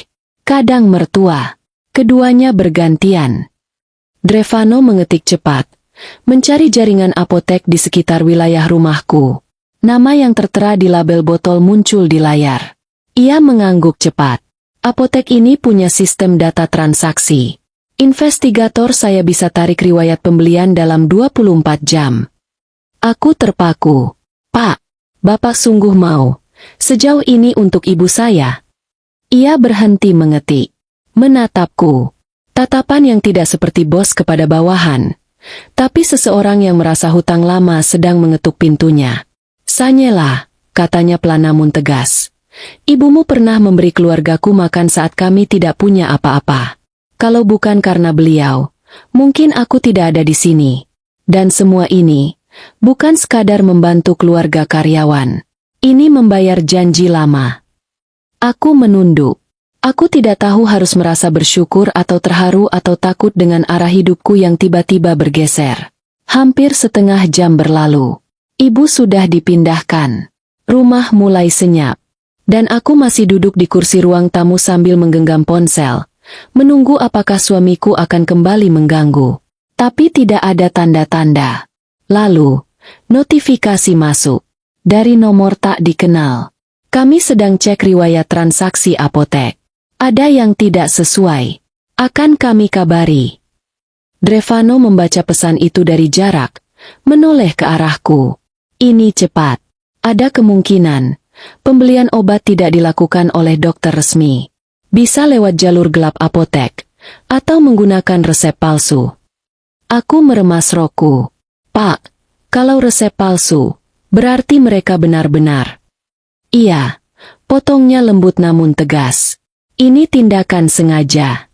Kadang mertua. Keduanya bergantian. Drevano mengetik cepat. Mencari jaringan apotek di sekitar wilayah rumahku. Nama yang tertera di label botol muncul di layar. Ia mengangguk cepat. Apotek ini punya sistem data transaksi. Investigator saya bisa tarik riwayat pembelian dalam 24 jam. Aku terpaku. Pak, Bapak sungguh mau. Sejauh ini untuk ibu saya. Ia berhenti mengetik. Menatapku. Tatapan yang tidak seperti bos kepada bawahan. Tapi seseorang yang merasa hutang lama sedang mengetuk pintunya. Sanyela, katanya pelan namun tegas. Ibumu pernah memberi keluargaku makan saat kami tidak punya apa-apa. Kalau bukan karena beliau, mungkin aku tidak ada di sini. Dan semua ini, bukan sekadar membantu keluarga karyawan. Ini membayar janji lama. Aku menunduk. Aku tidak tahu harus merasa bersyukur atau terharu atau takut dengan arah hidupku yang tiba-tiba bergeser. Hampir setengah jam berlalu. Ibu sudah dipindahkan. Rumah mulai senyap. Dan aku masih duduk di kursi ruang tamu sambil menggenggam ponsel. Menunggu apakah suamiku akan kembali mengganggu. Tapi tidak ada tanda-tanda. Lalu, notifikasi masuk. Dari nomor tak dikenal. Kami sedang cek riwayat transaksi apotek. Ada yang tidak sesuai. Akan kami kabari. Drevano membaca pesan itu dari jarak. Menoleh ke arahku. Ini cepat. Ada kemungkinan. Pembelian obat tidak dilakukan oleh dokter resmi. Bisa lewat jalur gelap apotek, atau menggunakan resep palsu. Aku meremas roku. Pak, kalau resep palsu, berarti mereka benar-benar. Iya, potongnya lembut namun tegas. Ini tindakan sengaja.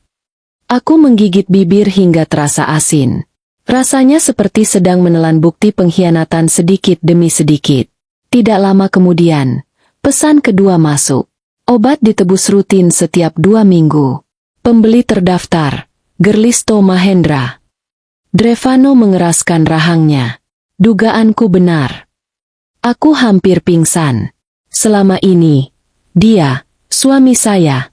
Aku menggigit bibir hingga terasa asin. Rasanya seperti sedang menelan bukti pengkhianatan sedikit demi sedikit. Tidak lama kemudian, pesan kedua masuk. Obat ditebus rutin setiap 2 minggu. Pembeli terdaftar, Gerlisto Mahendra. Drevano mengeraskan rahangnya. Dugaanku benar. Aku hampir pingsan. Selama ini, dia, suami saya.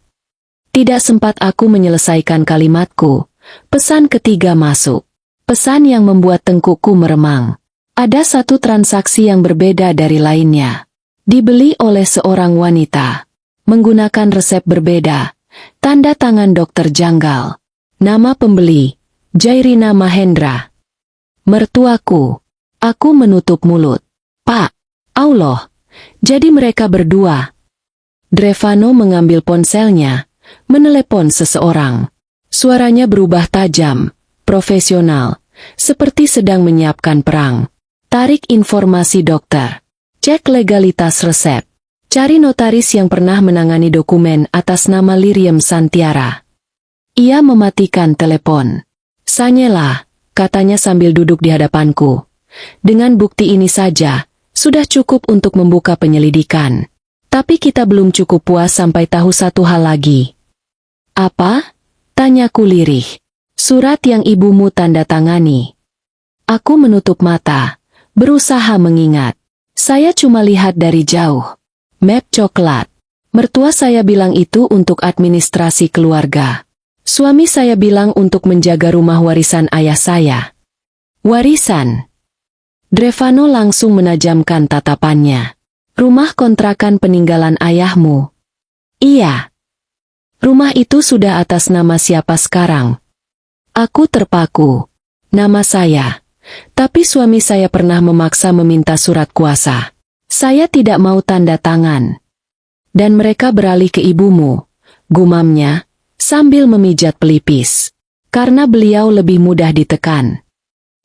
Tidak sempat aku menyelesaikan kalimatku. Pesan ketiga masuk. Pesan yang membuat tengkukku meremang. Ada satu transaksi yang berbeda dari lainnya. Dibeli oleh seorang wanita. Menggunakan resep berbeda. Tanda tangan dokter janggal. Nama pembeli, Jairina Mahendra. Mertuaku. Aku menutup mulut. Pak. Allah. Jadi mereka berdua. Drevano mengambil ponselnya, menelepon seseorang. Suaranya berubah tajam, profesional, seperti sedang menyiapkan perang. Tarik informasi dokter. Cek legalitas resep. Cari notaris yang pernah menangani dokumen atas nama Liriam Santiara. Ia mematikan telepon. Sanyela, katanya sambil duduk di hadapanku. Dengan bukti ini saja, sudah cukup untuk membuka penyelidikan. Tapi kita belum cukup puas sampai tahu satu hal lagi. Apa? Tanyaku lirih. Surat yang ibumu tanda tangani. Aku menutup mata, berusaha mengingat. Saya cuma lihat dari jauh. Map coklat. Mertua saya bilang itu untuk administrasi keluarga. Suami saya bilang untuk menjaga rumah warisan ayah saya. Warisan. Drevano langsung menajamkan tatapannya. Rumah kontrakan peninggalan ayahmu. Iya. Rumah itu sudah atas nama siapa sekarang? Aku terpaku. Nama saya. Tapi suami saya pernah memaksa meminta surat kuasa. Saya tidak mau tanda tangan. Dan mereka beralih ke ibumu, gumamnya, sambil memijat pelipis. Karena beliau lebih mudah ditekan.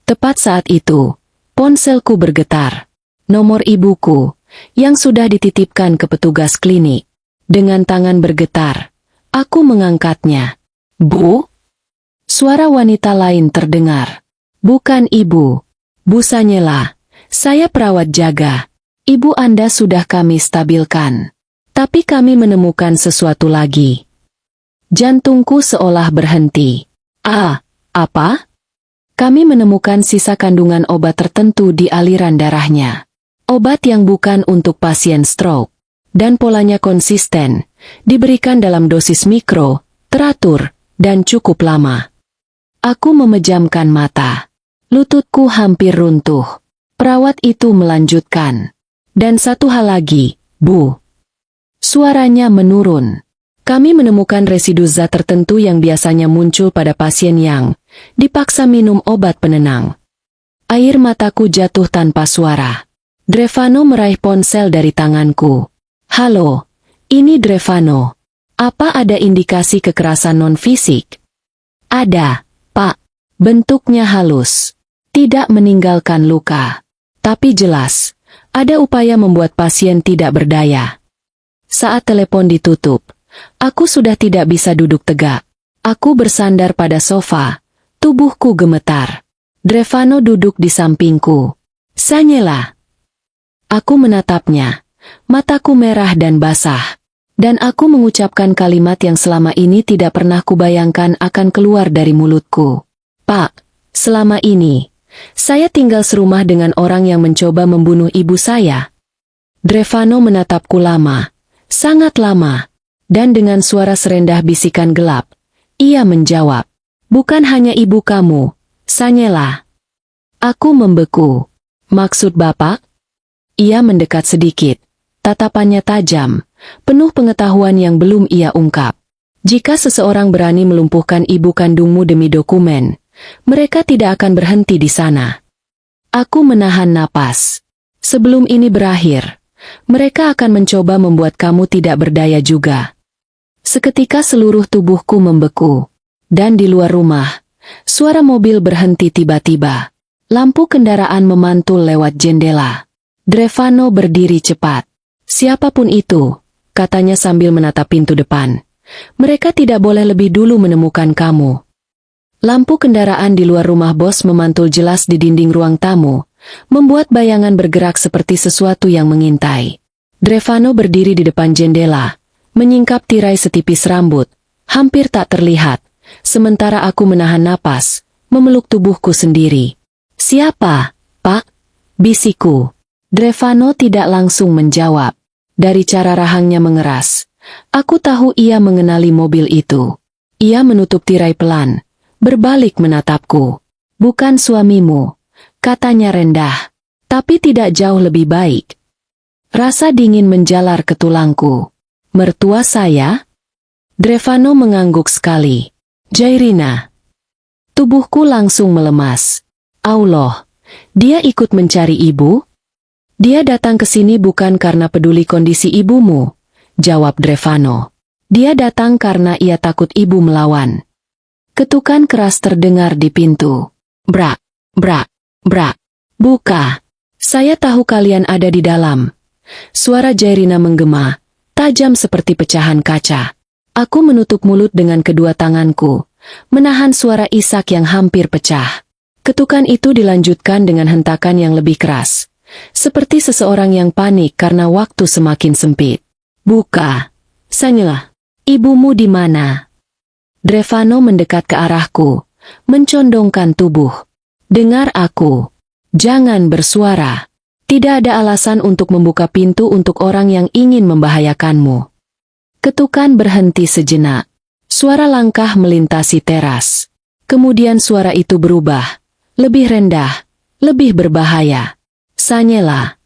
Tepat saat itu, ponselku bergetar. Nomor ibuku, yang sudah dititipkan ke petugas klinik. Dengan tangan bergetar, aku mengangkatnya. Bu? Suara wanita lain terdengar. Bukan ibu. Bu Sanyela, saya perawat jaga. Ibu Anda sudah kami stabilkan. Tapi kami menemukan sesuatu lagi. Jantungku seolah berhenti. Apa? Kami menemukan sisa kandungan obat tertentu di aliran darahnya. Obat yang bukan untuk pasien stroke. Dan polanya konsisten, diberikan dalam dosis mikro, teratur, dan cukup lama. Aku memejamkan mata. Lututku hampir runtuh. Perawat itu melanjutkan. Dan satu hal lagi, Bu. Suaranya menurun. Kami menemukan residu zat tertentu yang biasanya muncul pada pasien yang dipaksa minum obat penenang. Air mataku jatuh tanpa suara. Drevano meraih ponsel dari tanganku. Halo, ini Drevano. Apa ada indikasi kekerasan non-fisik? Ada, Pak. Bentuknya halus. Tidak meninggalkan luka. Tapi jelas, ada upaya membuat pasien tidak berdaya. Saat telepon ditutup, aku sudah tidak bisa duduk tegak. Aku bersandar pada sofa, tubuhku gemetar. Drevano duduk di sampingku. Sanyela. Aku menatapnya, mataku merah dan basah. Dan aku mengucapkan kalimat yang selama ini tidak pernah kubayangkan akan keluar dari mulutku. Pak, selama ini, saya tinggal serumah dengan orang yang mencoba membunuh ibu saya. Drevano menatapku lama, sangat lama, dan dengan suara serendah bisikan gelap, ia menjawab, bukan hanya ibu kamu, Sanyela. Aku membeku. Maksud Bapak? Ia mendekat sedikit, tatapannya tajam, penuh pengetahuan yang belum ia ungkap. Jika seseorang berani melumpuhkan ibu kandungmu demi dokumen, mereka tidak akan berhenti di sana. Aku menahan napas. Sebelum ini berakhir, mereka akan mencoba membuat kamu tidak berdaya juga. Seketika seluruh tubuhku membeku. Dan di luar rumah, suara mobil berhenti tiba-tiba. Lampu kendaraan memantul lewat jendela. Drevano berdiri cepat. Siapapun itu, katanya sambil menatap pintu depan. Mereka tidak boleh lebih dulu menemukan kamu. Lampu kendaraan di luar rumah bos memantul jelas di dinding ruang tamu, membuat bayangan bergerak seperti sesuatu yang mengintai. Drevano berdiri di depan jendela, menyingkap tirai setipis rambut, hampir tak terlihat, sementara aku menahan napas, memeluk tubuhku sendiri. Siapa, Pak? Bisikku. Drevano tidak langsung menjawab. Dari cara rahangnya mengeras, aku tahu ia mengenali mobil itu. Ia menutup tirai pelan, berbalik menatapku. Bukan suamimu, katanya rendah, tapi tidak jauh lebih baik. Rasa dingin menjalar ke tulangku. Mertua saya? Drevano mengangguk sekali. Jairina. Tubuhku langsung melemas. Allah, dia ikut mencari ibu? Dia datang ke sini bukan karena peduli kondisi ibumu, jawab Drevano. Dia datang karena ia takut ibu melawan. Ketukan keras terdengar di pintu. Brak, brak, brak. Buka. Saya tahu kalian ada di dalam. Suara Jairina menggema, tajam seperti pecahan kaca. Aku menutup mulut dengan kedua tanganku, menahan suara isak yang hampir pecah. Ketukan itu dilanjutkan dengan hentakan yang lebih keras, seperti seseorang yang panik karena waktu semakin sempit. Buka. Sanyela. Ibumu di mana? Drevano mendekat ke arahku, mencondongkan tubuh. Dengar aku. Jangan bersuara. Tidak ada alasan untuk membuka pintu untuk orang yang ingin membahayakanmu. Ketukan berhenti sejenak. Suara langkah melintasi teras. Kemudian suara itu berubah. Lebih rendah. Lebih berbahaya. Sanyela,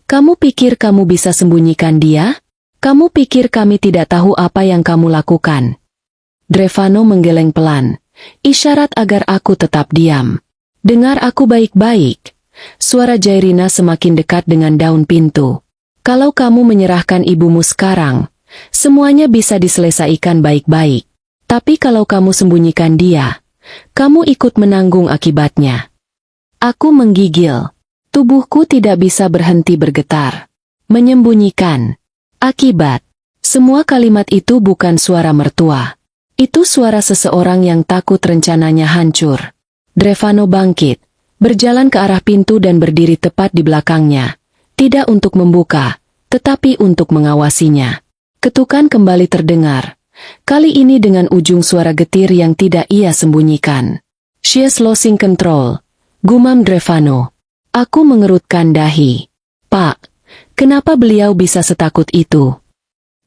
kamu pikir kamu bisa sembunyikan dia? Kamu pikir kami tidak tahu apa yang kamu lakukan? Drevano menggeleng pelan. Isyarat agar aku tetap diam. Dengar aku baik-baik. Suara Jairina semakin dekat dengan daun pintu. Kalau kamu menyerahkan ibumu sekarang, semuanya bisa diselesaikan baik-baik. Tapi kalau kamu sembunyikan dia, kamu ikut menanggung akibatnya. Aku menggigil. Tubuhku tidak bisa berhenti bergetar. Menyembunyikan. Akibat. Semua kalimat itu bukan suara mertua. Itu suara seseorang yang takut rencananya hancur. Drevano bangkit, berjalan ke arah pintu dan berdiri tepat di belakangnya. Tidak untuk membuka, tetapi untuk mengawasinya. Ketukan kembali terdengar. Kali ini dengan ujung suara getir yang tidak ia sembunyikan. She's losing control. Gumam Drevano. Aku mengerutkan dahi. Pak, kenapa beliau bisa setakut itu?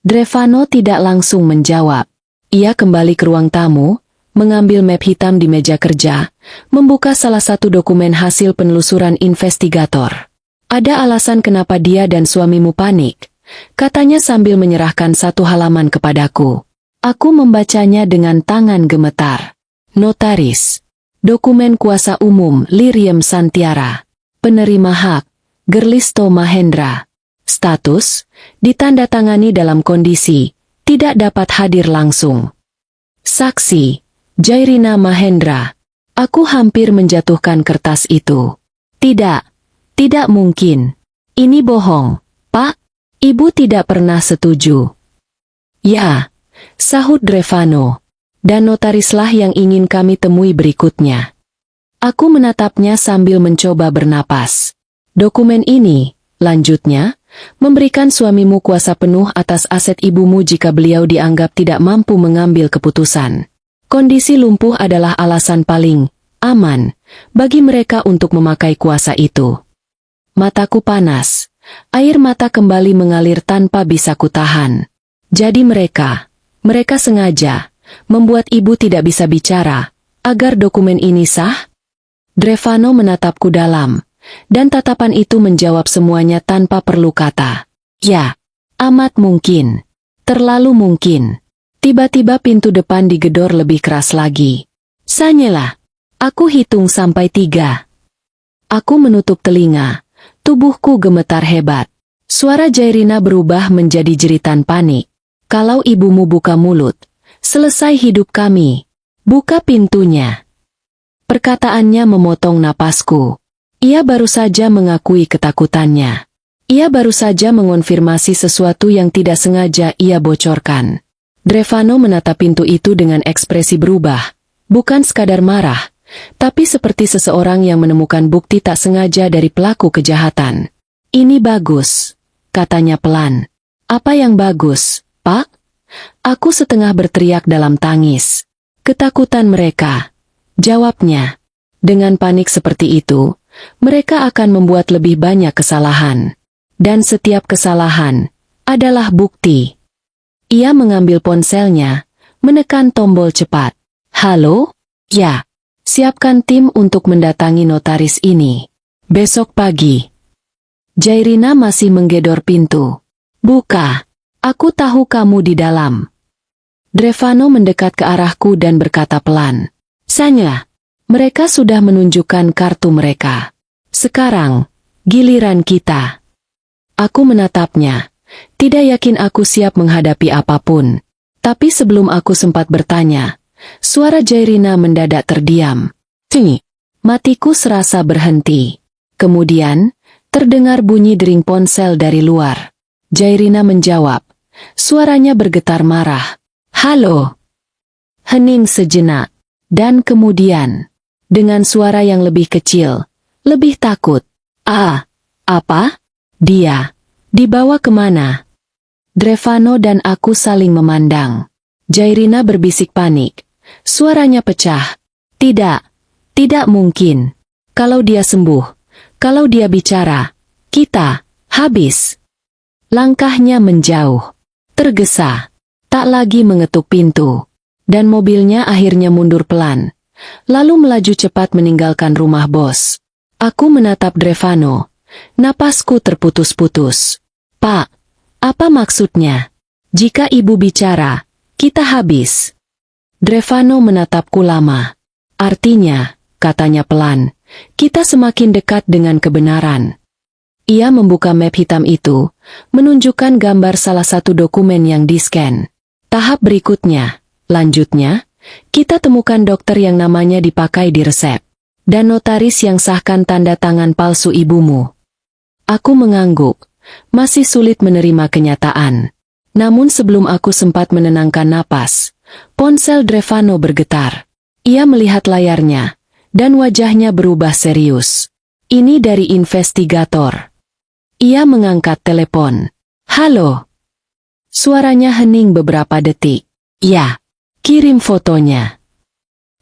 Drevano tidak langsung menjawab. Ia kembali ke ruang tamu, mengambil map hitam di meja kerja, membuka salah satu dokumen hasil penelusuran investigator. Ada alasan kenapa dia dan suamimu panik, katanya sambil menyerahkan satu halaman kepadaku. Aku membacanya dengan tangan gemetar. Notaris. Dokumen kuasa umum Liriam Santiara. Penerima hak, Gerlisto Mahendra. Status, ditandatangani dalam kondisi, tidak dapat hadir langsung. Saksi, Jairina Mahendra. Aku hampir menjatuhkan kertas itu. Tidak mungkin. Ini bohong, Pak. Ibu tidak pernah setuju. Ya, sahut Drevano. Dan notarislah yang ingin kami temui berikutnya. Aku menatapnya sambil mencoba bernapas. Dokumen ini, lanjutnya, memberikan suamimu kuasa penuh atas aset ibumu jika beliau dianggap tidak mampu mengambil keputusan. Kondisi lumpuh adalah alasan paling aman bagi mereka untuk memakai kuasa itu. Mataku panas. Air mata kembali mengalir tanpa bisa kutahan. Jadi mereka sengaja membuat ibu tidak bisa bicara agar dokumen ini sah? Drevano menatapku dalam, dan tatapan itu menjawab semuanya tanpa perlu kata. Ya, amat mungkin. Terlalu mungkin. Tiba-tiba pintu depan digedor lebih keras lagi. Sanyela. Aku hitung sampai 3. Aku menutup telinga. Tubuhku gemetar hebat. Suara Jairina berubah menjadi jeritan panik. Kalau ibumu buka mulut, selesai hidup kami. Buka pintunya. Perkataannya memotong napasku. Ia baru saja mengakui ketakutannya. Ia baru saja mengonfirmasi sesuatu yang tidak sengaja ia bocorkan. Drevano menatap pintu itu dengan ekspresi berubah. Bukan sekadar marah, tapi seperti seseorang yang menemukan bukti tak sengaja dari pelaku kejahatan. Ini bagus, katanya pelan. Apa yang bagus, Pak? Aku setengah berteriak dalam tangis. Ketakutan mereka. Jawabnya. Dengan panik seperti itu, mereka akan membuat lebih banyak kesalahan. Dan setiap kesalahan adalah bukti. Ia mengambil ponselnya, menekan tombol cepat. Halo? Ya. Siapkan tim untuk mendatangi notaris ini. Besok pagi. Jairina masih menggedor pintu. Buka. Aku tahu kamu di dalam. Drevano mendekat ke arahku dan berkata pelan. Sanya. Mereka sudah menunjukkan kartu mereka. Sekarang, giliran kita. Aku menatapnya. Tidak yakin aku siap menghadapi apapun. Tapi sebelum aku sempat bertanya, suara Jairina mendadak terdiam. Sini. Matiku serasa berhenti. Kemudian, terdengar bunyi dering ponsel dari luar. Jairina menjawab. Suaranya bergetar marah. Halo. Hening sejenak. Dan kemudian, dengan suara yang lebih kecil, lebih takut. Apa? Dia. Dibawa kemana? Drevano dan aku saling memandang. Jairina berbisik panik. Suaranya pecah. Tidak mungkin. Kalau dia sembuh, kalau dia bicara, kita habis. Langkahnya menjauh. Tergesa. Tak lagi mengetuk pintu. Dan mobilnya akhirnya mundur pelan. Lalu melaju cepat meninggalkan rumah bos. Aku menatap Drevano. Napasku terputus-putus. Pak, apa maksudnya? Jika ibu bicara, kita habis. Drevano menatapku lama. Artinya, katanya pelan, kita semakin dekat dengan kebenaran. Ia membuka map hitam itu, menunjukkan gambar salah satu dokumen yang di-scan. Tahap berikutnya, lanjutnya, kita temukan dokter yang namanya dipakai di resep. Dan notaris yang sahkan tanda tangan palsu ibumu. Aku mengangguk. Masih sulit menerima kenyataan. Namun sebelum aku sempat menenangkan napas, ponsel Drevano bergetar. Ia melihat layarnya, dan wajahnya berubah serius. Ini dari investigator. Ia mengangkat telepon. Halo. Suaranya hening beberapa detik. Ya, kirim fotonya.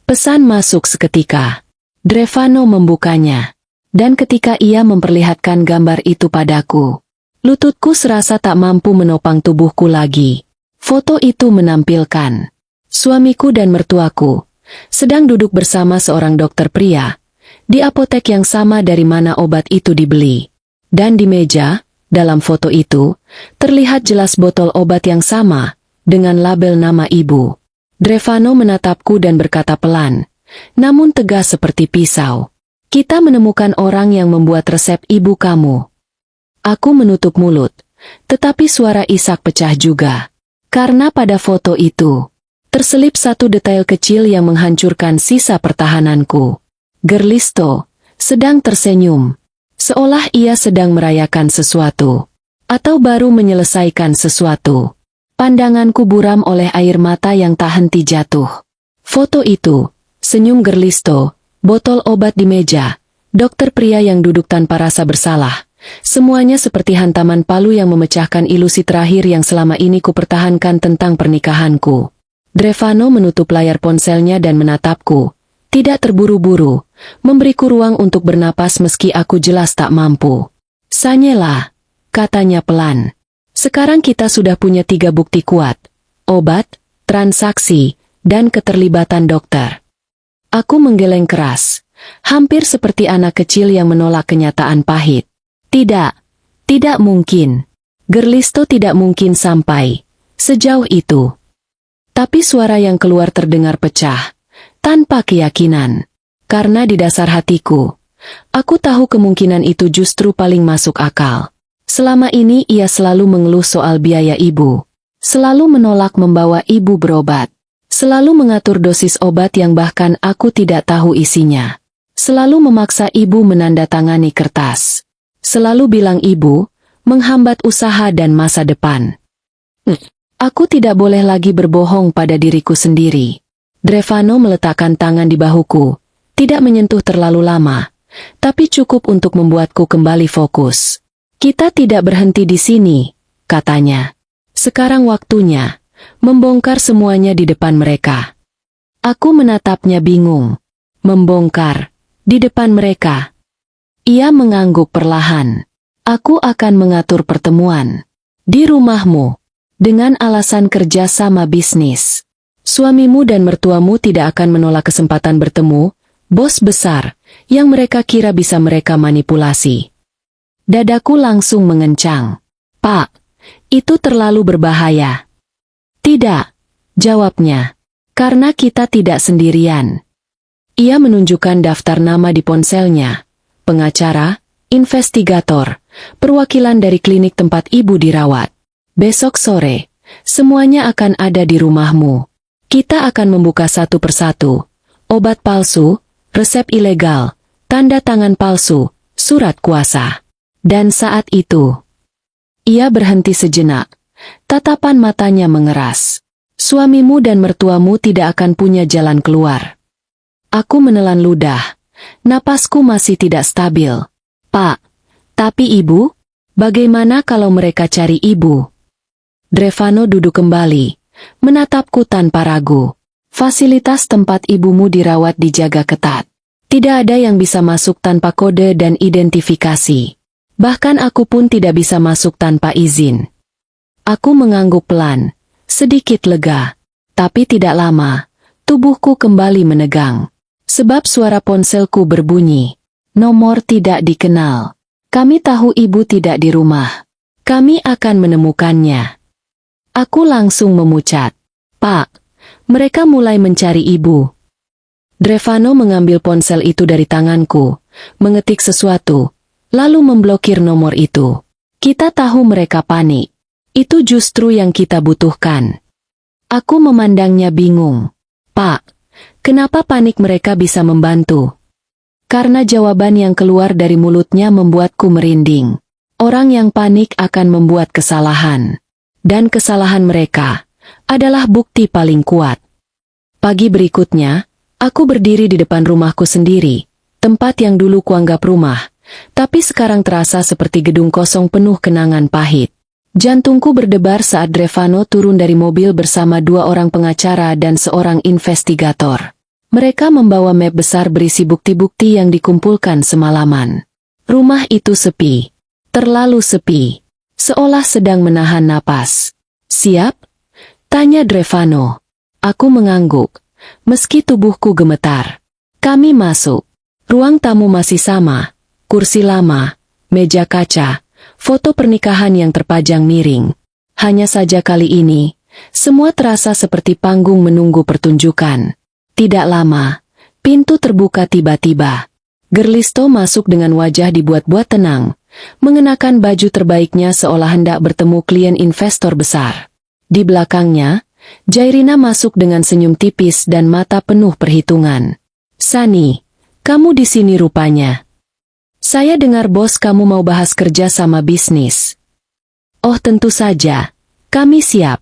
Pesan masuk seketika. Drevano membukanya. Dan ketika ia memperlihatkan gambar itu padaku, lututku serasa tak mampu menopang tubuhku lagi. Foto itu menampilkan suamiku dan mertuaku sedang duduk bersama seorang dokter pria di apotek yang sama dari mana obat itu dibeli. Dan di meja, dalam foto itu, terlihat jelas botol obat yang sama dengan label nama ibu. Drevano menatapku dan berkata pelan, namun tegas seperti pisau. Kita menemukan orang yang membuat resep ibu kamu. Aku menutup mulut, tetapi suara isak pecah juga. Karena pada foto itu, terselip satu detail kecil yang menghancurkan sisa pertahananku. Gerlisto sedang tersenyum, seolah ia sedang merayakan sesuatu, atau baru menyelesaikan sesuatu. Pandanganku buram oleh air mata yang tak henti jatuh. Foto itu, senyum Gerlisto, botol obat di meja, dokter pria yang duduk tanpa rasa bersalah. Semuanya seperti hantaman palu yang memecahkan ilusi terakhir yang selama ini kupertahankan tentang pernikahanku. Drevano menutup layar ponselnya dan menatapku. Tidak terburu-buru, memberiku ruang untuk bernapas meski aku jelas tak mampu. Sanyela, katanya pelan. Sekarang kita sudah punya 3 bukti kuat. Obat, transaksi, dan keterlibatan dokter. Aku menggeleng keras, hampir seperti anak kecil yang menolak kenyataan pahit. Tidak mungkin. Gerlisto tidak mungkin sampai sejauh itu. Tapi suara yang keluar terdengar pecah, tanpa keyakinan. Karena di dasar hatiku, aku tahu kemungkinan itu justru paling masuk akal. Selama ini ia selalu mengeluh soal biaya ibu. Selalu menolak membawa ibu berobat. Selalu mengatur dosis obat yang bahkan aku tidak tahu isinya. Selalu memaksa ibu menandatangani kertas. Selalu bilang ibu, menghambat usaha dan masa depan. Aku tidak boleh lagi berbohong pada diriku sendiri. Drevano meletakkan tangan di bahuku, tidak menyentuh terlalu lama, tapi cukup untuk membuatku kembali fokus. Kita tidak berhenti di sini, katanya. Sekarang waktunya, membongkar semuanya di depan mereka. Aku menatapnya bingung. Membongkar, di depan mereka. Ia mengangguk perlahan. Aku akan mengatur pertemuan di rumahmu dengan alasan kerja sama bisnis. Suamimu dan mertuamu tidak akan menolak kesempatan bertemu, bos besar, yang mereka kira bisa mereka manipulasi. Dadaku langsung mengencang. Pak, itu terlalu berbahaya. Tidak, jawabnya, karena kita tidak sendirian. Ia menunjukkan daftar nama di ponselnya. Pengacara, investigator, perwakilan dari klinik tempat ibu dirawat. Besok sore, semuanya akan ada di rumahmu. Kita akan membuka satu persatu. Obat palsu, resep ilegal, tanda tangan palsu, surat kuasa. Dan saat itu, ia berhenti sejenak. Tatapan matanya mengeras. Suamimu dan mertuamu tidak akan punya jalan keluar. Aku menelan ludah. Napasku masih tidak stabil. Pak, tapi ibu? Bagaimana kalau mereka cari ibu? Drevano duduk kembali, menatapku tanpa ragu. Fasilitas tempat ibumu dirawat dijaga ketat. Tidak ada yang bisa masuk tanpa kode dan identifikasi. Bahkan aku pun tidak bisa masuk tanpa izin. Aku mengangguk pelan, sedikit lega. Tapi tidak lama, tubuhku kembali menegang. Sebab suara ponselku berbunyi. Nomor tidak dikenal. Kami tahu ibu tidak di rumah. Kami akan menemukannya. Aku langsung memucat. Pak, mereka mulai mencari ibu. Drevano mengambil ponsel itu dari tanganku, mengetik sesuatu, lalu memblokir nomor itu. Kita tahu mereka panik. Itu justru yang kita butuhkan. Aku memandangnya bingung. Pak, kenapa panik mereka bisa membantu? Karena jawaban yang keluar dari mulutnya membuatku merinding. Orang yang panik akan membuat kesalahan. Dan kesalahan mereka adalah bukti paling kuat. Pagi berikutnya, aku berdiri di depan rumahku sendiri, tempat yang dulu kuanggap rumah, tapi sekarang terasa seperti gedung kosong penuh kenangan pahit. Jantungku berdebar saat Drevano turun dari mobil bersama 2 orang pengacara dan seorang investigator. Mereka membawa map besar berisi bukti-bukti yang dikumpulkan semalaman. Rumah itu sepi. Terlalu sepi. Seolah sedang menahan napas. Siap? Tanya Drevano. Aku mengangguk. Meski tubuhku gemetar. Kami masuk. Ruang tamu masih sama. Kursi lama. Meja kaca. Foto pernikahan yang terpajang miring. Hanya saja kali ini, semua terasa seperti panggung menunggu pertunjukan. Tidak lama, pintu terbuka tiba-tiba. Gerlisto masuk dengan wajah dibuat-buat tenang, mengenakan baju terbaiknya seolah hendak bertemu klien investor besar. Di belakangnya, Jairina masuk dengan senyum tipis dan mata penuh perhitungan. Sani, kamu di sini rupanya. Saya dengar bos kamu mau bahas kerja sama bisnis. Oh tentu saja, kami siap.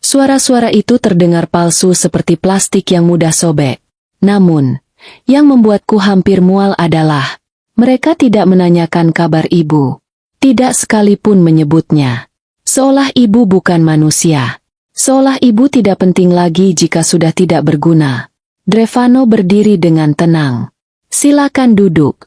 Suara-suara itu terdengar palsu seperti plastik yang mudah sobek. Namun, yang membuatku hampir mual adalah, mereka tidak menanyakan kabar ibu. Tidak sekalipun menyebutnya. Seolah ibu bukan manusia. Seolah ibu tidak penting lagi jika sudah tidak berguna. Drevano berdiri dengan tenang. Silakan duduk.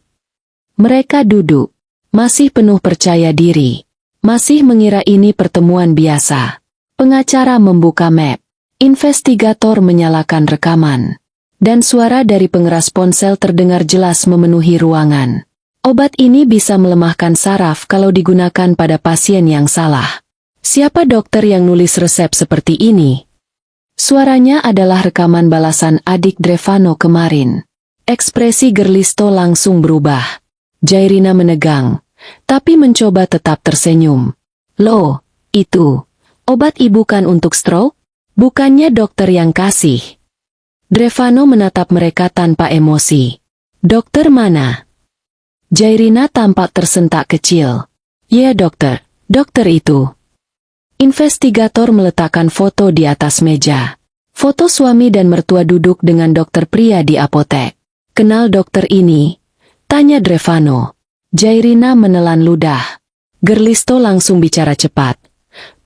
Mereka duduk. Masih penuh percaya diri. Masih mengira ini pertemuan biasa. Pengacara membuka map. Investigator menyalakan rekaman. Dan suara dari pengeras ponsel terdengar jelas memenuhi ruangan. Obat ini bisa melemahkan saraf kalau digunakan pada pasien yang salah. Siapa dokter yang nulis resep seperti ini? Suaranya adalah rekaman balasan adik Drevano kemarin. Ekspresi Gerlisto langsung berubah. Jairina menegang, tapi mencoba tetap tersenyum. Loh, itu, obat ibu kan untuk stroke? Bukannya dokter yang kasih. Drevano menatap mereka tanpa emosi. Dokter mana? Jairina tampak tersentak kecil. Ya dokter itu. Investigator meletakkan foto di atas meja. Foto suami dan mertua duduk dengan dokter pria di apotek. Kenal dokter ini? Tanya Drevano. Jairina menelan ludah. Gerlisto langsung bicara cepat.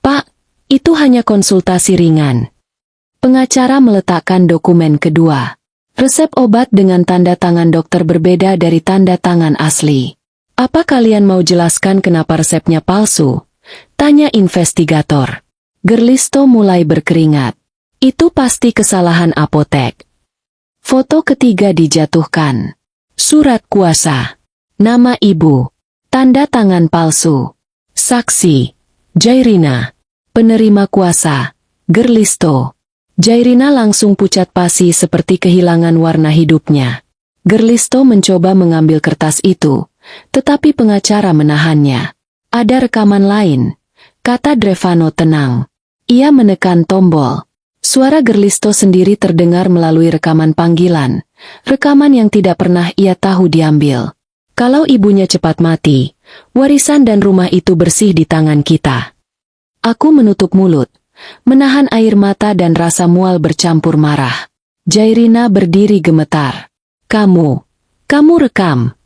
Pak, itu hanya konsultasi ringan. Pengacara meletakkan dokumen kedua. Resep obat dengan tanda tangan dokter berbeda dari tanda tangan asli. Apa kalian mau jelaskan kenapa resepnya palsu? Tanya investigator. Gerlisto mulai berkeringat. Itu pasti kesalahan apotek. Foto ketiga dijatuhkan. Surat kuasa. Nama ibu. Tanda tangan palsu. Saksi. Jairina. Penerima kuasa. Gerlisto. Jairina langsung pucat pasi seperti kehilangan warna hidupnya. Gerlisto mencoba mengambil kertas itu, tetapi pengacara menahannya. Ada rekaman lain, kata Drevano tenang. Ia menekan tombol. Suara Gerlisto sendiri terdengar melalui rekaman panggilan, rekaman yang tidak pernah ia tahu diambil. Kalau ibunya cepat mati, warisan dan rumah itu bersih di tangan kita. Aku menutup mulut, menahan air mata dan rasa mual bercampur marah. Jairina berdiri gemetar. Kamu rekam.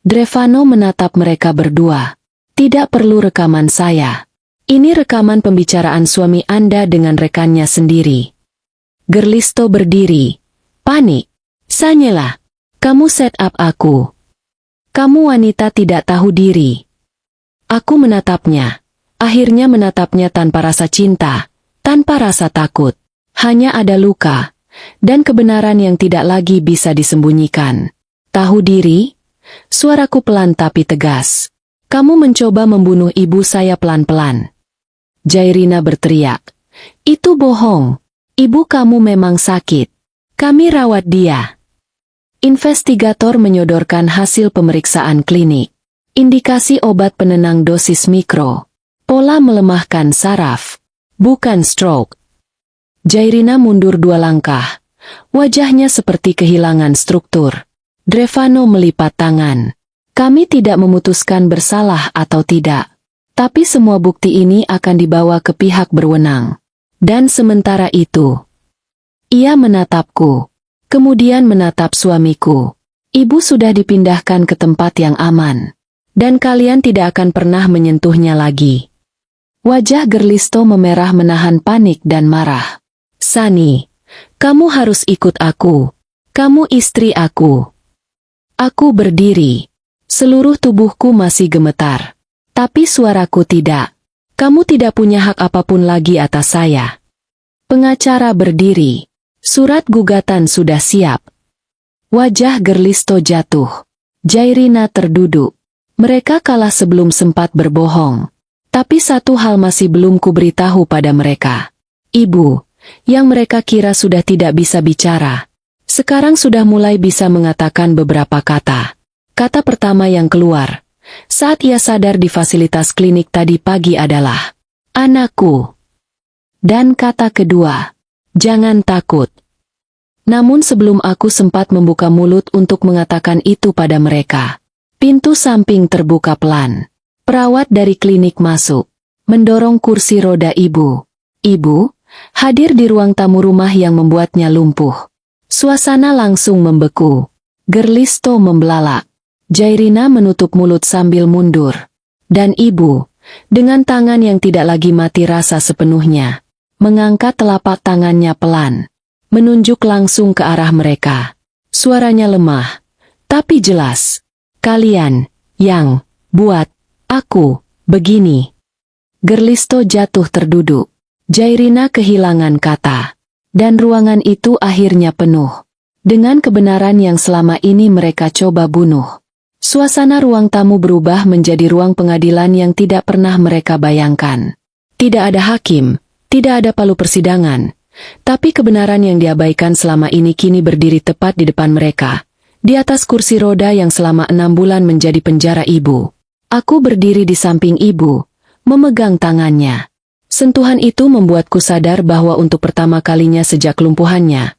Drevano menatap mereka berdua. Tidak perlu rekaman saya. Ini rekaman pembicaraan suami Anda dengan rekannya sendiri. Gerlisto berdiri. Panik. Sanyalah. Kamu set up aku. Kamu wanita tidak tahu diri. Aku menatapnya. Akhirnya menatapnya tanpa rasa cinta, tanpa rasa takut. Hanya ada luka, dan kebenaran yang tidak lagi bisa disembunyikan. Tahu diri? Suaraku pelan tapi tegas. Kamu mencoba membunuh ibu saya pelan-pelan. Jairina berteriak. Itu bohong. Ibu kamu memang sakit. Kami rawat dia. Investigator menyodorkan hasil pemeriksaan klinik. Indikasi obat penenang dosis mikro. Pola melemahkan saraf. Bukan stroke. Jairina mundur 2 langkah. Wajahnya seperti kehilangan struktur. Drevano melipat tangan. Kami tidak memutuskan bersalah atau tidak. Tapi semua bukti ini akan dibawa ke pihak berwenang. Dan sementara itu, ia menatapku. Kemudian menatap suamiku. Ibu sudah dipindahkan ke tempat yang aman. Dan kalian tidak akan pernah menyentuhnya lagi. Wajah Gerlisto memerah menahan panik dan marah. Sani, kamu harus ikut aku. Kamu istri aku. Aku berdiri. Seluruh tubuhku masih gemetar. Tapi suaraku tidak. Kamu tidak punya hak apapun lagi atas saya. Pengacara berdiri. Surat gugatan sudah siap. Wajah Gerlisto jatuh. Jairina terduduk. Mereka kalah sebelum sempat berbohong. Tapi satu hal masih belum kuberitahu pada mereka. Ibu, yang mereka kira sudah tidak bisa bicara, sekarang sudah mulai bisa mengatakan beberapa kata. Kata pertama yang keluar saat ia sadar di fasilitas klinik tadi pagi adalah, anakku. Dan kata kedua, jangan takut. Namun sebelum aku sempat membuka mulut untuk mengatakan itu pada mereka, pintu samping terbuka pelan. Perawat dari klinik masuk, mendorong kursi roda ibu. Ibu, hadir di ruang tamu rumah yang membuatnya lumpuh. Suasana langsung membeku. Gerlisto membelalak. Jairina menutup mulut sambil mundur. Dan ibu, dengan tangan yang tidak lagi mati rasa sepenuhnya, mengangkat telapak tangannya pelan, menunjuk langsung ke arah mereka. Suaranya lemah, tapi jelas. Kalian, yang buat aku begini. Gerlisto jatuh terduduk. Jairina kehilangan kata. Dan ruangan itu akhirnya penuh dengan kebenaran yang selama ini mereka coba bunuh. Suasana ruang tamu berubah menjadi ruang pengadilan yang tidak pernah mereka bayangkan. Tidak ada hakim, tidak ada palu persidangan. Tapi kebenaran yang diabaikan selama ini kini berdiri tepat di depan mereka. Di atas kursi roda yang selama 6 bulan menjadi penjara ibu. Aku berdiri di samping ibu, memegang tangannya. Sentuhan itu membuatku sadar bahwa untuk pertama kalinya sejak kelumpuhannya,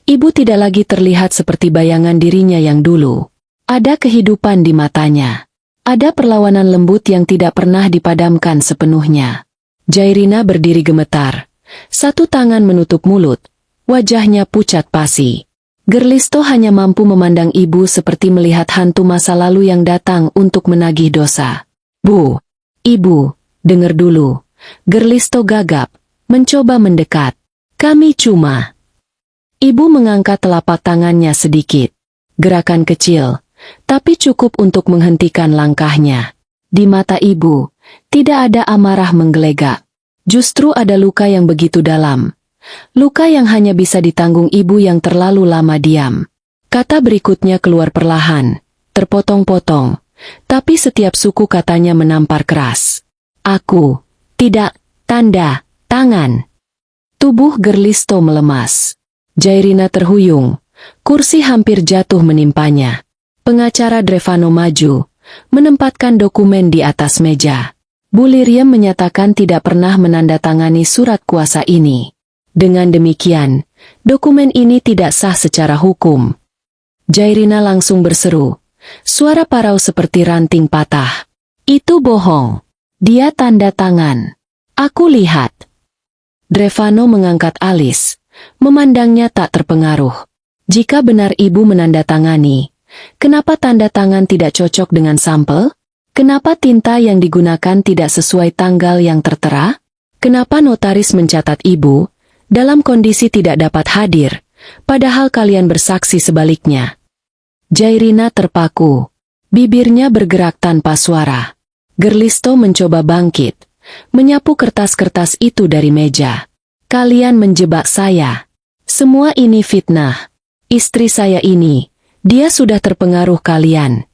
ibu tidak lagi terlihat seperti bayangan dirinya yang dulu. Ada kehidupan di matanya. Ada perlawanan lembut yang tidak pernah dipadamkan sepenuhnya. Jairina berdiri gemetar. Satu tangan menutup mulut. Wajahnya pucat pasi. Gerlisto hanya mampu memandang ibu seperti melihat hantu masa lalu yang datang untuk menagih dosa. Bu, ibu, dengar dulu. Gerlisto gagap, mencoba mendekat. Kami cuma... Ibu mengangkat telapak tangannya sedikit. Gerakan kecil, tapi cukup untuk menghentikan langkahnya. Di mata ibu, tidak ada amarah menggelegak. Justru ada luka yang begitu dalam. Luka yang hanya bisa ditanggung ibu yang terlalu lama diam. Kata berikutnya keluar perlahan, terpotong-potong. Tapi setiap suku katanya menampar keras. Aku... tidak, tanda, tangan. Tubuh Gerlisto melemas. Jairina terhuyung. Kursi hampir jatuh menimpanya. Pengacara Drevano maju, menempatkan dokumen di atas meja. Bu Liriem menyatakan tidak pernah menandatangani surat kuasa ini. Dengan demikian, dokumen ini tidak sah secara hukum. Jairina langsung berseru. Suara parau seperti ranting patah. Itu bohong. Dia tanda tangan. Aku lihat. Drevano mengangkat alis, memandangnya tak terpengaruh. Jika benar ibu menandatangani, kenapa tanda tangan tidak cocok dengan sampel? Kenapa tinta yang digunakan tidak sesuai tanggal yang tertera? Kenapa notaris mencatat ibu dalam kondisi tidak dapat hadir, padahal kalian bersaksi sebaliknya? Jairina terpaku. Bibirnya bergerak tanpa suara. Gerlisto mencoba bangkit, menyapu kertas-kertas itu dari meja. Kalian menjebak saya. Semua ini fitnah. Istri saya ini, dia sudah terpengaruh kalian.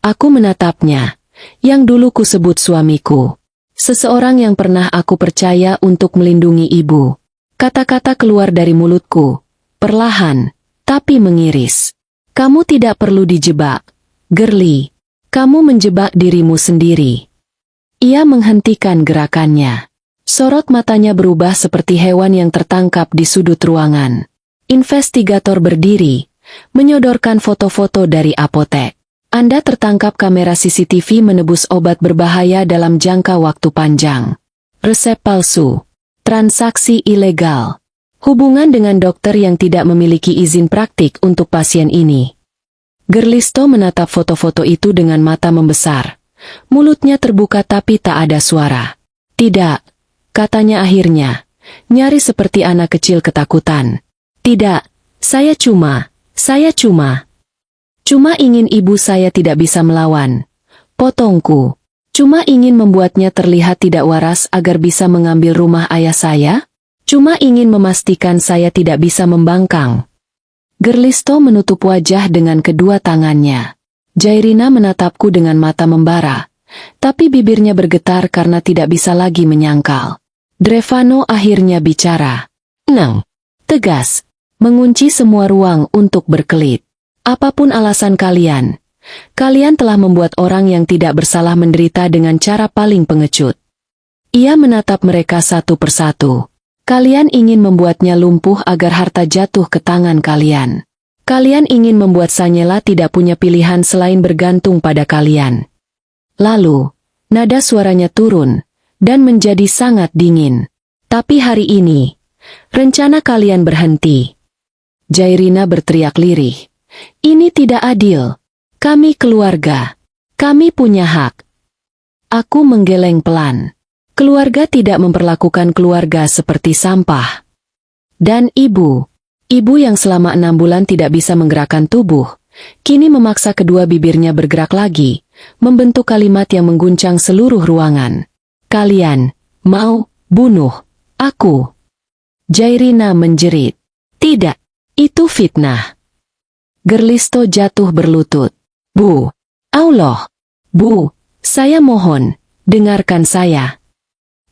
Aku menatapnya, yang dulu kusebut suamiku. Seseorang yang pernah aku percaya untuk melindungi ibu. Kata-kata keluar dari mulutku, perlahan, tapi mengiris. Kamu tidak perlu dijebak, Gerli. Kamu menjebak dirimu sendiri. Ia menghentikan gerakannya. Sorot matanya berubah seperti hewan yang tertangkap di sudut ruangan. Investigator berdiri, menyodorkan foto-foto dari apotek. Anda tertangkap kamera CCTV menebus obat berbahaya dalam jangka waktu panjang. Resep palsu. Transaksi ilegal. Hubungan dengan dokter yang tidak memiliki izin praktik untuk pasien ini. Gerlisto menatap foto-foto itu dengan mata membesar. Mulutnya terbuka tapi tak ada suara. Tidak, katanya akhirnya, nyaris seperti anak kecil ketakutan. Tidak, saya cuma ingin ibu saya tidak bisa melawan. Potongku. Cuma ingin membuatnya terlihat tidak waras agar bisa mengambil rumah ayah saya. Cuma ingin memastikan saya tidak bisa membangkang. Gerlisto menutup wajah dengan kedua tangannya. Jairina menatapku dengan mata membara, tapi bibirnya bergetar karena tidak bisa lagi menyangkal. Drevano akhirnya bicara. Tenang, tegas, mengunci semua ruang untuk berkelit. Apapun alasan kalian, kalian telah membuat orang yang tidak bersalah menderita dengan cara paling pengecut. Ia menatap mereka satu persatu. Kalian ingin membuatnya lumpuh agar harta jatuh ke tangan kalian. Kalian ingin membuat Sanyela tidak punya pilihan selain bergantung pada kalian. Lalu, nada suaranya turun, dan menjadi sangat dingin. Tapi hari ini, rencana kalian berhenti. Jairina berteriak lirih. Ini tidak adil. Kami keluarga. Kami punya hak. Aku menggeleng pelan. Keluarga tidak memperlakukan keluarga seperti sampah. Dan ibu yang selama 6 bulan tidak bisa menggerakkan tubuh, kini memaksa kedua bibirnya bergerak lagi, membentuk kalimat yang mengguncang seluruh ruangan. Kalian mau bunuh aku. Jairina menjerit. Tidak, itu fitnah. Gerlisto jatuh berlutut. Bu, Allah, Bu, saya mohon, dengarkan saya.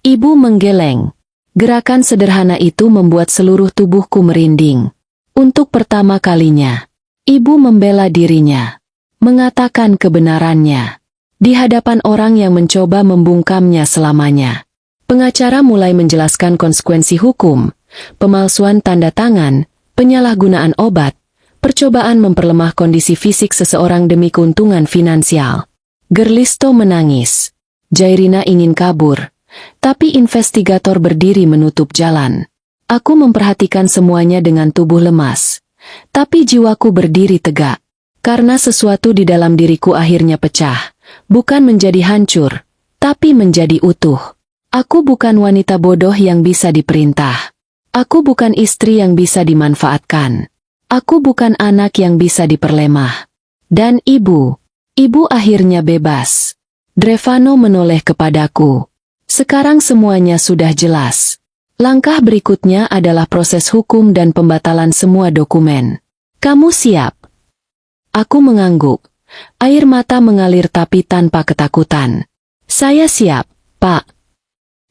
Ibu menggeleng. Gerakan sederhana itu membuat seluruh tubuhku merinding. Untuk pertama kalinya, ibu membela dirinya, mengatakan kebenarannya, di hadapan orang yang mencoba membungkamnya selamanya. Pengacara mulai menjelaskan konsekuensi hukum, pemalsuan tanda tangan, penyalahgunaan obat, percobaan memperlemah kondisi fisik seseorang demi keuntungan finansial. Gerlisto menangis. Jairina ingin kabur, tapi investigator berdiri menutup jalan. Aku memperhatikan semuanya dengan tubuh lemas, tapi jiwaku berdiri tegak. Karena sesuatu di dalam diriku akhirnya pecah, bukan menjadi hancur, tapi menjadi utuh. Aku bukan wanita bodoh yang bisa diperintah. Aku bukan istri yang bisa dimanfaatkan. Aku bukan anak yang bisa diperlemah. Dan ibu akhirnya bebas. Drevano menoleh kepadaku. Sekarang semuanya sudah jelas. Langkah berikutnya adalah proses hukum dan pembatalan semua dokumen. Kamu siap? Aku mengangguk. Air mata mengalir tapi tanpa ketakutan. Saya siap, Pak.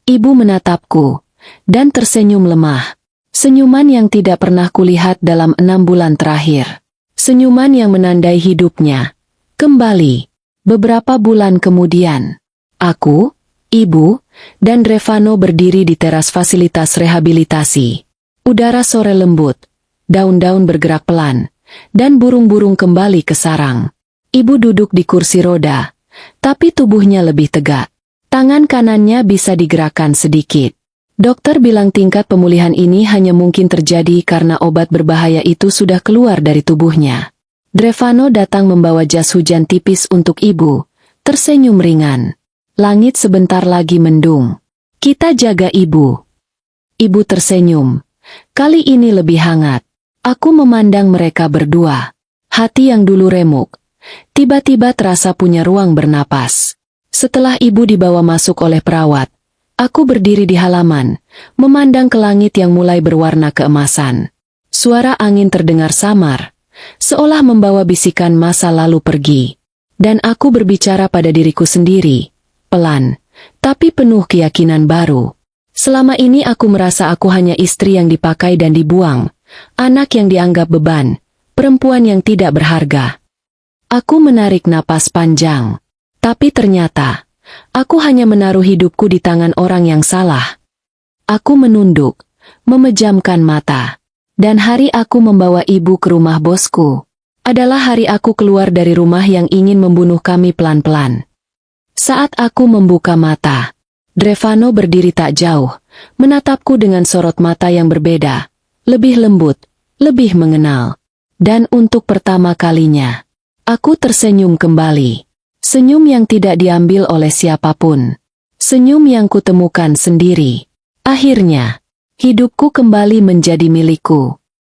Ibu menatapku, dan tersenyum lemah. Senyuman yang tidak pernah kulihat dalam 6 bulan terakhir. Senyuman yang menandai hidupnya. Kembali. Beberapa bulan kemudian, aku, ibu, dan Drevano berdiri di teras fasilitas rehabilitasi. Udara sore lembut, daun-daun bergerak pelan, dan burung-burung kembali ke sarang. Ibu duduk di kursi roda, tapi tubuhnya lebih tegak. Tangan kanannya bisa digerakkan sedikit. Dokter bilang tingkat pemulihan ini hanya mungkin terjadi karena obat berbahaya itu sudah keluar dari tubuhnya. Drevano datang membawa jas hujan tipis untuk ibu, tersenyum ringan. Langit sebentar lagi mendung. Kita jaga ibu. Ibu tersenyum. Kali ini lebih hangat. Aku memandang mereka berdua. Hati yang dulu remuk, tiba-tiba terasa punya ruang bernapas. Setelah ibu dibawa masuk oleh perawat, aku berdiri di halaman, memandang ke langit yang mulai berwarna keemasan. Suara angin terdengar samar, seolah membawa bisikan masa lalu pergi. Dan aku berbicara pada diriku sendiri, pelan, tapi penuh keyakinan baru. Selama ini aku merasa aku hanya istri yang dipakai dan dibuang, anak yang dianggap beban, perempuan yang tidak berharga. Aku menarik napas panjang, tapi ternyata aku hanya menaruh hidupku di tangan orang yang salah. Aku menunduk, memejamkan mata. Dan hari aku membawa ibu ke rumah bosku adalah hari aku keluar dari rumah yang ingin membunuh kami pelan-pelan. Saat aku membuka mata, Drevano berdiri tak jauh, menatapku dengan sorot mata yang berbeda, lebih lembut, lebih mengenal. Dan untuk pertama kalinya, aku tersenyum kembali. Senyum yang tidak diambil oleh siapapun. Senyum yang kutemukan sendiri. Akhirnya, hidupku kembali menjadi milikku.